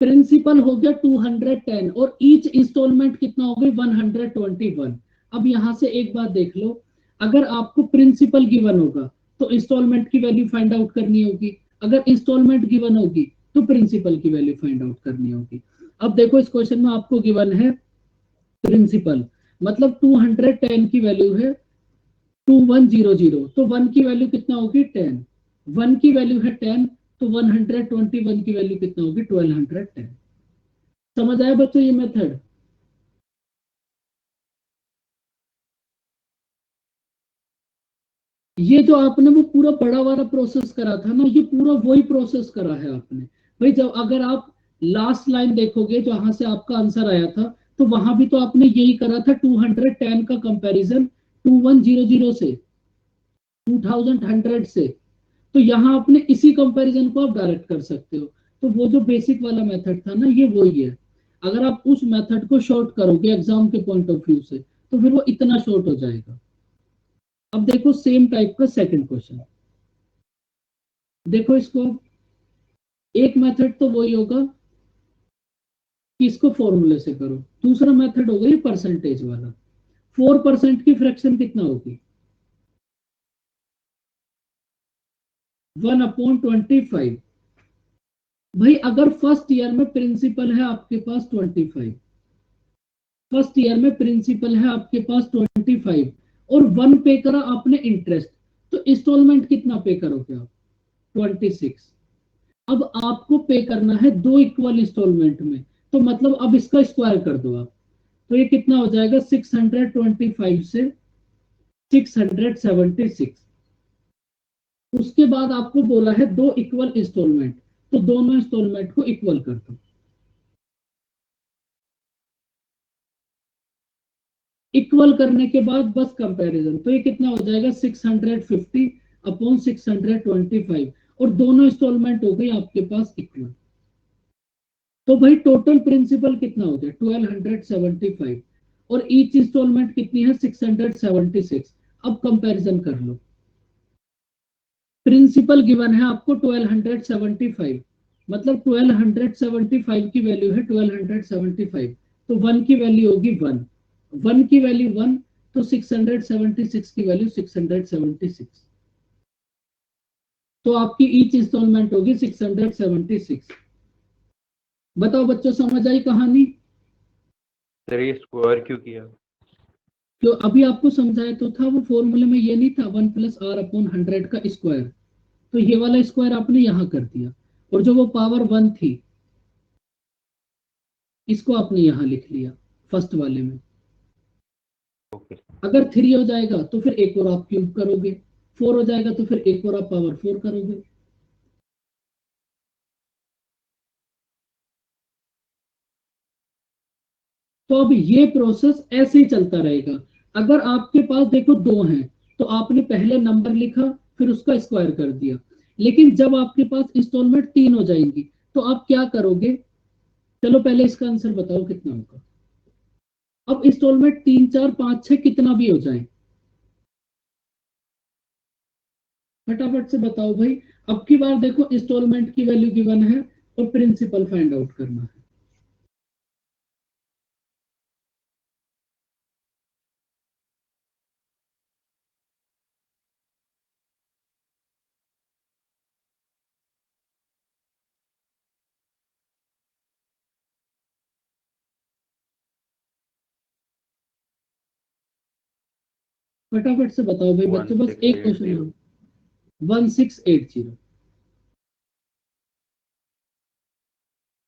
प्रिंसिपल हो गया 210 और ईच इंस्टॉलमेंट कितना हो गई? 121। अब यहां से एक बात देख लो, अगर आपको प्रिंसिपल गिवन होगा तो इंस्टॉलमेंट की वैल्यू फाइंड आउट करनी होगी, अगर इंस्टॉलमेंट गिवन होगी तो प्रिंसिपल की वैल्यू फाइंड आउट करनी होगी। अब देखो इस क्वेश्चन में आपको गिवन है प्रिंसिपल, मतलब 210 की वैल्यू है 2100, तो 1 की वैल्यू कितना होगी? 10। 1 की वैल्यू है 10, तो 121 की वैल्यू कितना होगी? 1210। समझ आया बच्चों ये मेथड? ये जो आपने वो पूरा बड़ा वाला प्रोसेस करा था ना, ये पूरा वही प्रोसेस करा है आपने। भाई जब अगर आप लास्ट लाइन देखोगे जहां से आपका आंसर आया था, तो वहां भी तो आपने यही करा था, 210 का कंपैरिजन 2100 से, 2100 से। तो यहाँ आपने इसी कंपैरिजन को आप डायरेक्ट कर सकते हो। तो वो जो बेसिक वाला मेथड था ना, ये वही है। अगर आप उस मेथड को शॉर्ट करोगे एग्जाम के पॉइंट ऑफ व्यू से, तो फिर वो इतना शॉर्ट हो जाएगा। अब देखो सेम टाइप का सेकंड क्वेश्चन, देखो इसको। एक मेथड तो वही होगा कि इसको फॉर्मूले से करो, दूसरा मेथड होगा ये परसेंटेज वाला। 4% की फ्रैक्शन कितना होगी? 1/25। भाई अगर फर्स्ट ईयर में प्रिंसिपल है आपके पास 25, फर्स्ट ईयर में प्रिंसिपल है आपके पास 25 और 1 पे करा आपने इंटरेस्ट, तो इंस्टॉलमेंट कितना पे करोगे आप? 26। अब आपको पे करना है दो इक्वल इंस्टॉलमेंट में, तो मतलब अब इसका स्क्वायर कर दो आप, तो ये कितना हो जाएगा? 625 से 676। उसके बाद आपको बोला है दो इक्वल इंस्टॉलमेंट, तो दोनों इंस्टॉलमेंट को इक्वल कर दो। इक्वल करने के बाद बस कंपैरिजन, तो ये कितना हो जाएगा? 650 अपॉन 625, और दोनों इंस्टॉलमेंट हो गई आपके पास इक्वल। तो भाई टोटल प्रिंसिपल कितना हो गया? 1275, और ईच इंस्टॉलमेंट कितनी है? 676। अब कंपैरिजन कर लो। प्रिंसिपल गिवन है आपको 1275, मतलब 1275 की वैल्यू है 1275, तो 1 की वैल्यू होगी 1, 1 की वैल्यू 1, तो 676 की वैल्यू 676। तो आपकी ईच इंस्टॉलमेंट होगी 676। बताओ बच्चों, समझ आई कहानी? सर ये स्क्वायर क्यों किया? तो अभी आपको समझाया तो था, वो फॉर्मूले में ये नहीं था 1+r/100 का स्क्वायर, तो ये वाला स्क्वायर आपने यहाँ कर दिया, और जो वो पावर 1 थी इसको आपने यहाँ लिख लिया फर्स्ट वाले में। ओके। अगर 3 हो जाएगा तो फिर एक और आप क्यूब करोगे, 4 हो जाएगा तो फिर एक और आप पावर 4 करोगे। तो अब ये प्रोसेस ऐसे ही चलता रहेगा। अगर आपके पास देखो 2 हैं तो आपने पहले नंबर लिखा फिर उसका स्क्वायर कर दिया, लेकिन जब आपके पास इंस्टॉलमेंट 3 हो जाएंगी तो आप क्या करोगे? चलो पहले इसका आंसर बताओ कितना होगा। अब इंस्टॉलमेंट 3 4 5 6 कितना भी हो जाए, फटाफट से बताओ भाई। अब की बार देखो इंस्टॉलमेंट की वैल्यू गिवन है और प्रिंसिपल फाइंड आउट करना है। फटाफट से बताओ भाई बच्चों, बस एक क्वेश्चन 1680 है। 1680,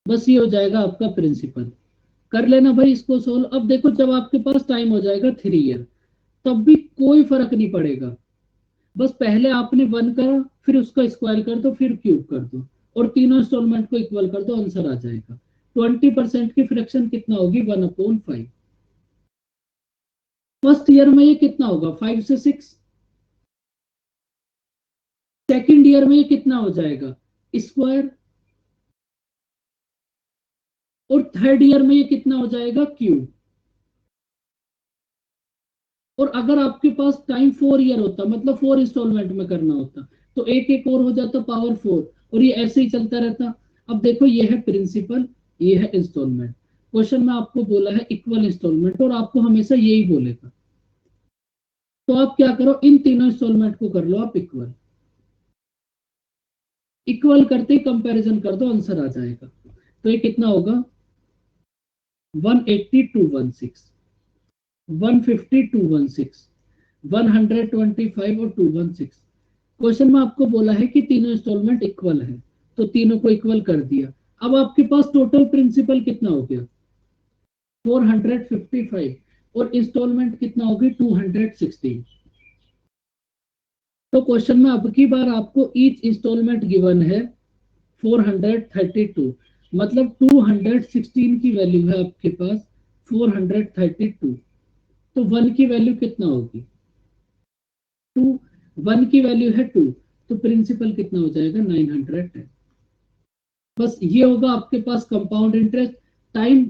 बस ये हो जाएगा आपका प्रिंसिपल। कर लेना भाई इसको सोल्व। अब देखो जब आपके पास टाइम हो जाएगा 3 ईयर, तब भी कोई फर्क नहीं पड़ेगा। बस पहले आपने 1 करा फिर उसका स्क्वायर कर दो फिर क्यूब कर दो और तीनों इंस्टॉलमेंट को इक्वल कर दो, आंसर आ जाएगा। 20% की फ्रैक्शन कितना होगी? 1/5। फर्स्ट ईयर में ये कितना होगा? 5 से 6। सेकेंड ईयर में ये कितना हो जाएगा? स्क्वायर। और थर्ड ईयर में ये कितना हो जाएगा? क्यूब। और अगर आपके पास टाइम 4 ईयर होता, मतलब 4 इंस्टॉलमेंट में करना होता, तो एक एक और हो जाता पावर 4, और ये ऐसे ही चलता रहता। अब देखो ये है प्रिंसिपल, ये है इंस्टॉलमेंट। क्वेश्चन में आपको बोला है इक्वल इंस्टॉलमेंट और आपको हमेशा यही बोलेगा। तो आप क्या करो, इन तीनों इंस्टॉलमेंट को कर लो आप इक्वल। इक्वल करते ही कंपैरिजन कर दो, आंसर आ जाएगा। तो ये कितना होगा? 180 216, 150 216, 125 और 216। क्वेश्चन में आपको बोला है कि तीनों इंस्टॉलमेंट इक्वल है, तो तीनों को इक्वल कर दिया। अब आपके पास टोटल प्रिंसिपल कितना हो गया? 455, और इंस्टॉलमेंट कितना होगी? 216। तो क्वेश्चन में अब की बार आपको ईच इंस्टॉलमेंट गिवन है 432, मतलब 216 की वैल्यू है आपके पास 432। तो 1 की वैल्यू कितना होगी? 2। 1 की वैल्यू है 2, तो प्रिंसिपल कितना हो जाएगा? 910। बस ये होगा आपके पास कंपाउंड इंटरेस्ट। टाइम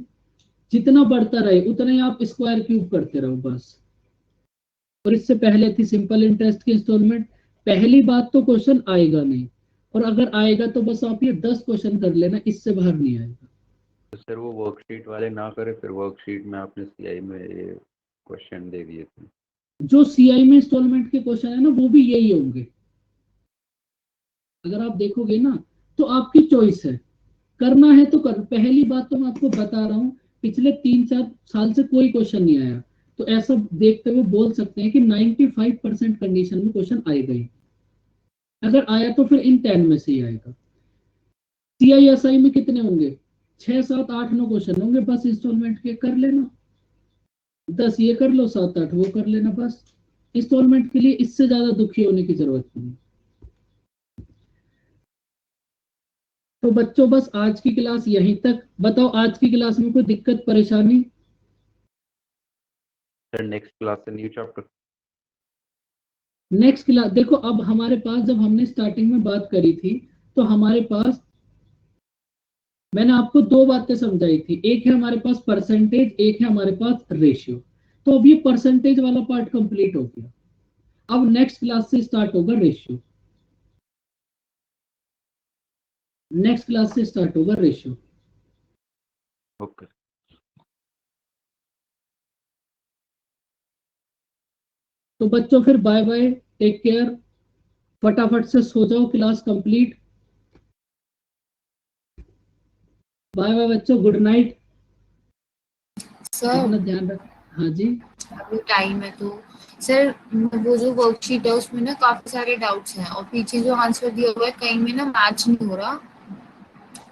जितना बढ़ता रहे उतना ही आप स्क्वायर क्यूब करते रहो बस। और इससे पहले थी सिंपल इंटरेस्ट की इंस्टॉलमेंट। पहली बात तो क्वेश्चन आएगा नहीं, और अगर आएगा तो बस आप ये 10 क्वेश्चन कर लेना, इससे बाहर नहीं आएगा। तो सर वो वर्कशीट वाले ना करे, फिर वर्कशीट में आपने सीआई में ये क्वेश्चन दे दिए थे। जो सीआई में इंस्टॉलमेंट के क्वेश्चन है ना वो भी यही होंगे। अगर आप देखोगे ना तो आपकी चॉइस है, करना है तो कर। पहली बात तो मैं आपको बता रहा हूँ, पिछले 3 4 साल से कोई क्वेश्चन नहीं आया, तो ऐसा देखते हुए बोल सकते हैं कि 95% कंडीशन में क्वेश्चन आएगा ही। अगर आया तो फिर इन 10 में से ही आएगा। सीआईएसआई में कितने होंगे? 6 7 8 9 क्वेश्चन होंगे बस इंस्टॉलमेंट के, कर लेना। 10 ये कर लो, 7 8 वो कर लेना बस। इंस्टॉलमेंट के लिए इससे ज्यादा दुखी होने की जरूरत नहीं। तो बच्चों बस आज की क्लास यहीं तक। बताओ आज की क्लास में कोई दिक्कत परेशानी? सर नेक्स्ट क्लास से न्यू चैप्टर। नेक्स्ट क्लास देखो, अब हमारे पास जब हमने स्टार्टिंग में बात करी थी तो हमारे पास, मैंने आपको 2 बातें समझाई थी। एक है हमारे पास परसेंटेज, एक है हमारे पास रेशियो। तो अब ये परसेंटेज वाला पार्ट कंप्लीट हो गया। अब नेक्स्ट क्लास से स्टार्ट होगा रेशियो। नेक्स्ट क्लास से स्टार्ट होगा रेशियो। ओके। तो बच्चों फिर बाय बाय, टेक केयर, फटाफट से सो जाओ, क्लास कंप्लीट। बाय बाय बच्चों, गुड नाइट। सर अपना ध्यान रख। हाँ जी। अभी टाइम है तो सर, वो जो वर्कशीट है उसमें ना काफी सारे डाउट्स हैं और पीछे जो आंसर दिया हुआ है कहीं में ना मैच नहीं हो रहा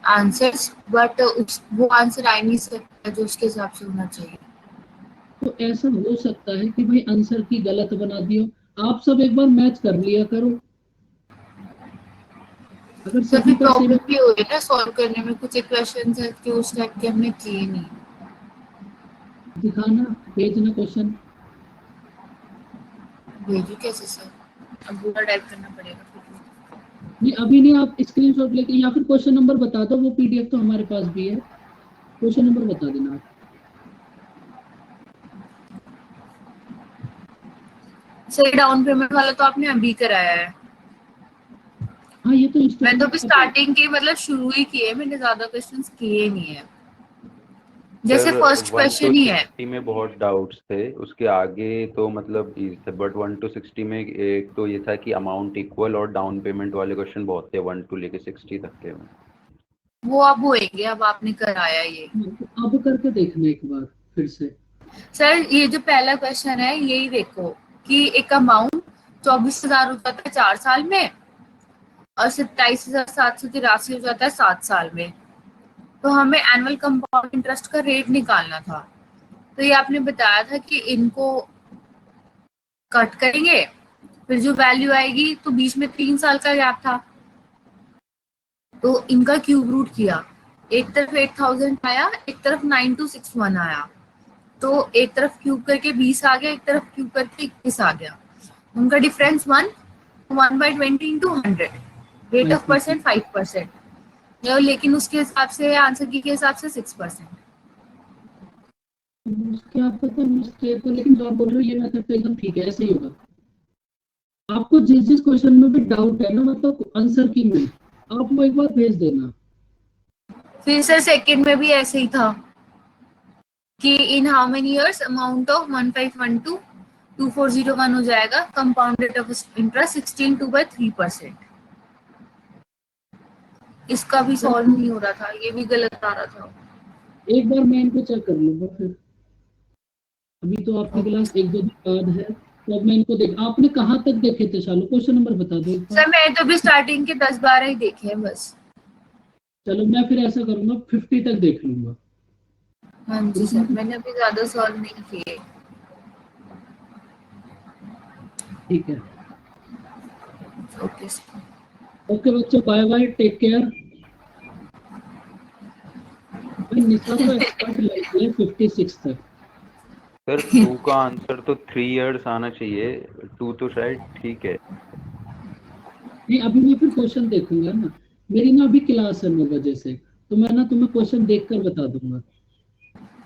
आंसर्स, बट वो आंसर आ नहीं सकता जो उसके हिसाब से होना चाहिए। तो ऐसा हो सकता है कि भाई आंसर की गलत बना दियो। आप सब एक बार मैच कर लिया करो, अगर तो सभी फिर का सेम प्रॉब्लम ये हो रही है ना सॉल्व करने में, कुछ क्वेश्चन है कि उस टाइप के हमने किए नहीं। दिखाना, भेजना क्वेश्चन। भेजू कैसे सर? अब पूरा टाइप करना पड़ेगा फिर। नहीं अभी नहीं, आप स्क्रीनशॉट लेके या फिर क्वेश्चन नंबर बता दो, वो पीडीएफ तो हमारे पास भी है, क्वेश्चन नंबर बता देना आप। सर डाउन पेमेंट वाला तो आपने अभी कराया है। हाँ ये तो मैं तो अभी इंस्टॉलमेंट। स्टार्टिंग के मतलब शुरू ही किए, मैंने ज्यादा क्वेश्चंस किए नहीं है, जैसे सर फर्स्ट 1 to क्वेश्चन ही है। 60 में बहुत डाउट्स थे, उसके आगे तो मतलब इजी थे, बट 1 to 60 में एक तो ये था कि अमाउंट इक्वल और डाउन पेमेंट वाले क्वेश्चन बहुत थे 1 to लेके 60 तक के में। वो अब होएंगे, अब आपने कराया ये। अब करके देखना एक बार फिर से। सर ये जो पहला क्वेश्चन है यही देखो कि एक अमाउंट 24,000 हो जाता है 4 साल में और 27,783 हो जाता है 7 साल में। तो हमें एनुअल कंपाउंड इंटरेस्ट का रेट निकालना था। तो ये आपने बताया था कि इनको कट करेंगे, फिर जो वैल्यू आएगी, तो बीच में 3 साल का गैप था, तो इनका क्यूब रूट किया। एक तरफ 8,000 आया, एक तरफ 9261 आया, तो एक तरफ क्यूब करके 20 आ गया, एक तरफ क्यूब करके 21 आ गया। उनका difference 1/20 into 100, rate of percent 5%, लेकिन उसके हिसाब से आंसर की के हिसाब से 6%। क्या पता मिस्टेक हो, लेकिन जो आप बोल रहे हो ये मेथड तो एकदम ठीक है, ऐसे ही होगा। आपको जिस जिस क्वेश्चन में भी डाउट है ना, मतलब आंसर की में, आप वो एक बार भेज देना। फिर सर सेकंड में भी ऐसे ही था कि in how many years amount of 15122401 हो जाएगा, कंपाउंड रेट ऑफ इंटरेस्ट 16/3%। इसका भी सॉल्व नहीं हो रहा था, ये भी गलत आ रहा था। एक बार मैं इनको चेक कर लूंगा फिर, अभी तो आपकी क्लास 1-2 दिन बाद है, तो अब मैं इनको देख, आपने कहाँ तक देखे थे शालू, क्वेश्चन नंबर बता दो एक बार। सर मैं तो भी स्टार्टिंग के 10-12 ही देखे हैं बस। चलो मैं फिर ऐसा करूंगा 50 तक देख लूंगा। हाँ जी सर, मैंने अभी ज्यादा सॉल्व नहीं किए। ठीक है, ओके सर। ओके बच्चों, बाय बाय, टेक केयर। निशा तो एक्सपर्ट लग गई 56 तक। सर 2 का आंसर तो 3 इयर्स आना चाहिए, 2 तो शायद ठीक है। नहीं अभी मैं फिर क्वेश्चन देखूंगा ना, मेरी ना अभी क्लास है 9 बजे से, तो मैं ना तुम्हें क्वेश्चन देखकर बता दूंगा।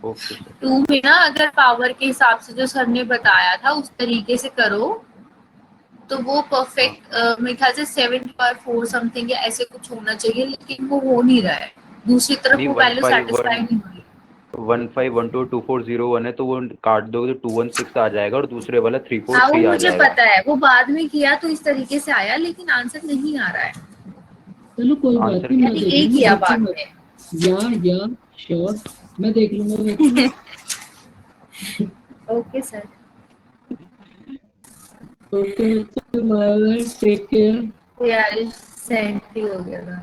Okay sir. 2 में ना अगर पावर के हिसाब से जो सर ने बताया था उस तरीके से करो तो वो परफेक्ट मेरे ख्याल से 7/4 समथिंग या ऐसे कुछ होना चाहिए, लेकिन वो हो नहीं रहा है। दूसरी तरफ नहीं वो वैल्यू सेटिस्फाई नहीं हो रही। 15122401 है तो वो काट दोगे तो 216 आ जाएगा और दूसरे वाला हाँ वो 343 आ मुझे जाएगा। पता है, वो बाद में किया तो इस तरीके से आया, लेकिन आंसर नहीं आ रहा है। चलो कोई बात आंसर नहीं, मैं मैंने देख ये लूंगा, किया देखो बाद मत। में। या श्योर, मैं देख लूंगा बच्चों। Okay sir. Okay, bye bye, take care. यार सेंड ही हो गया था।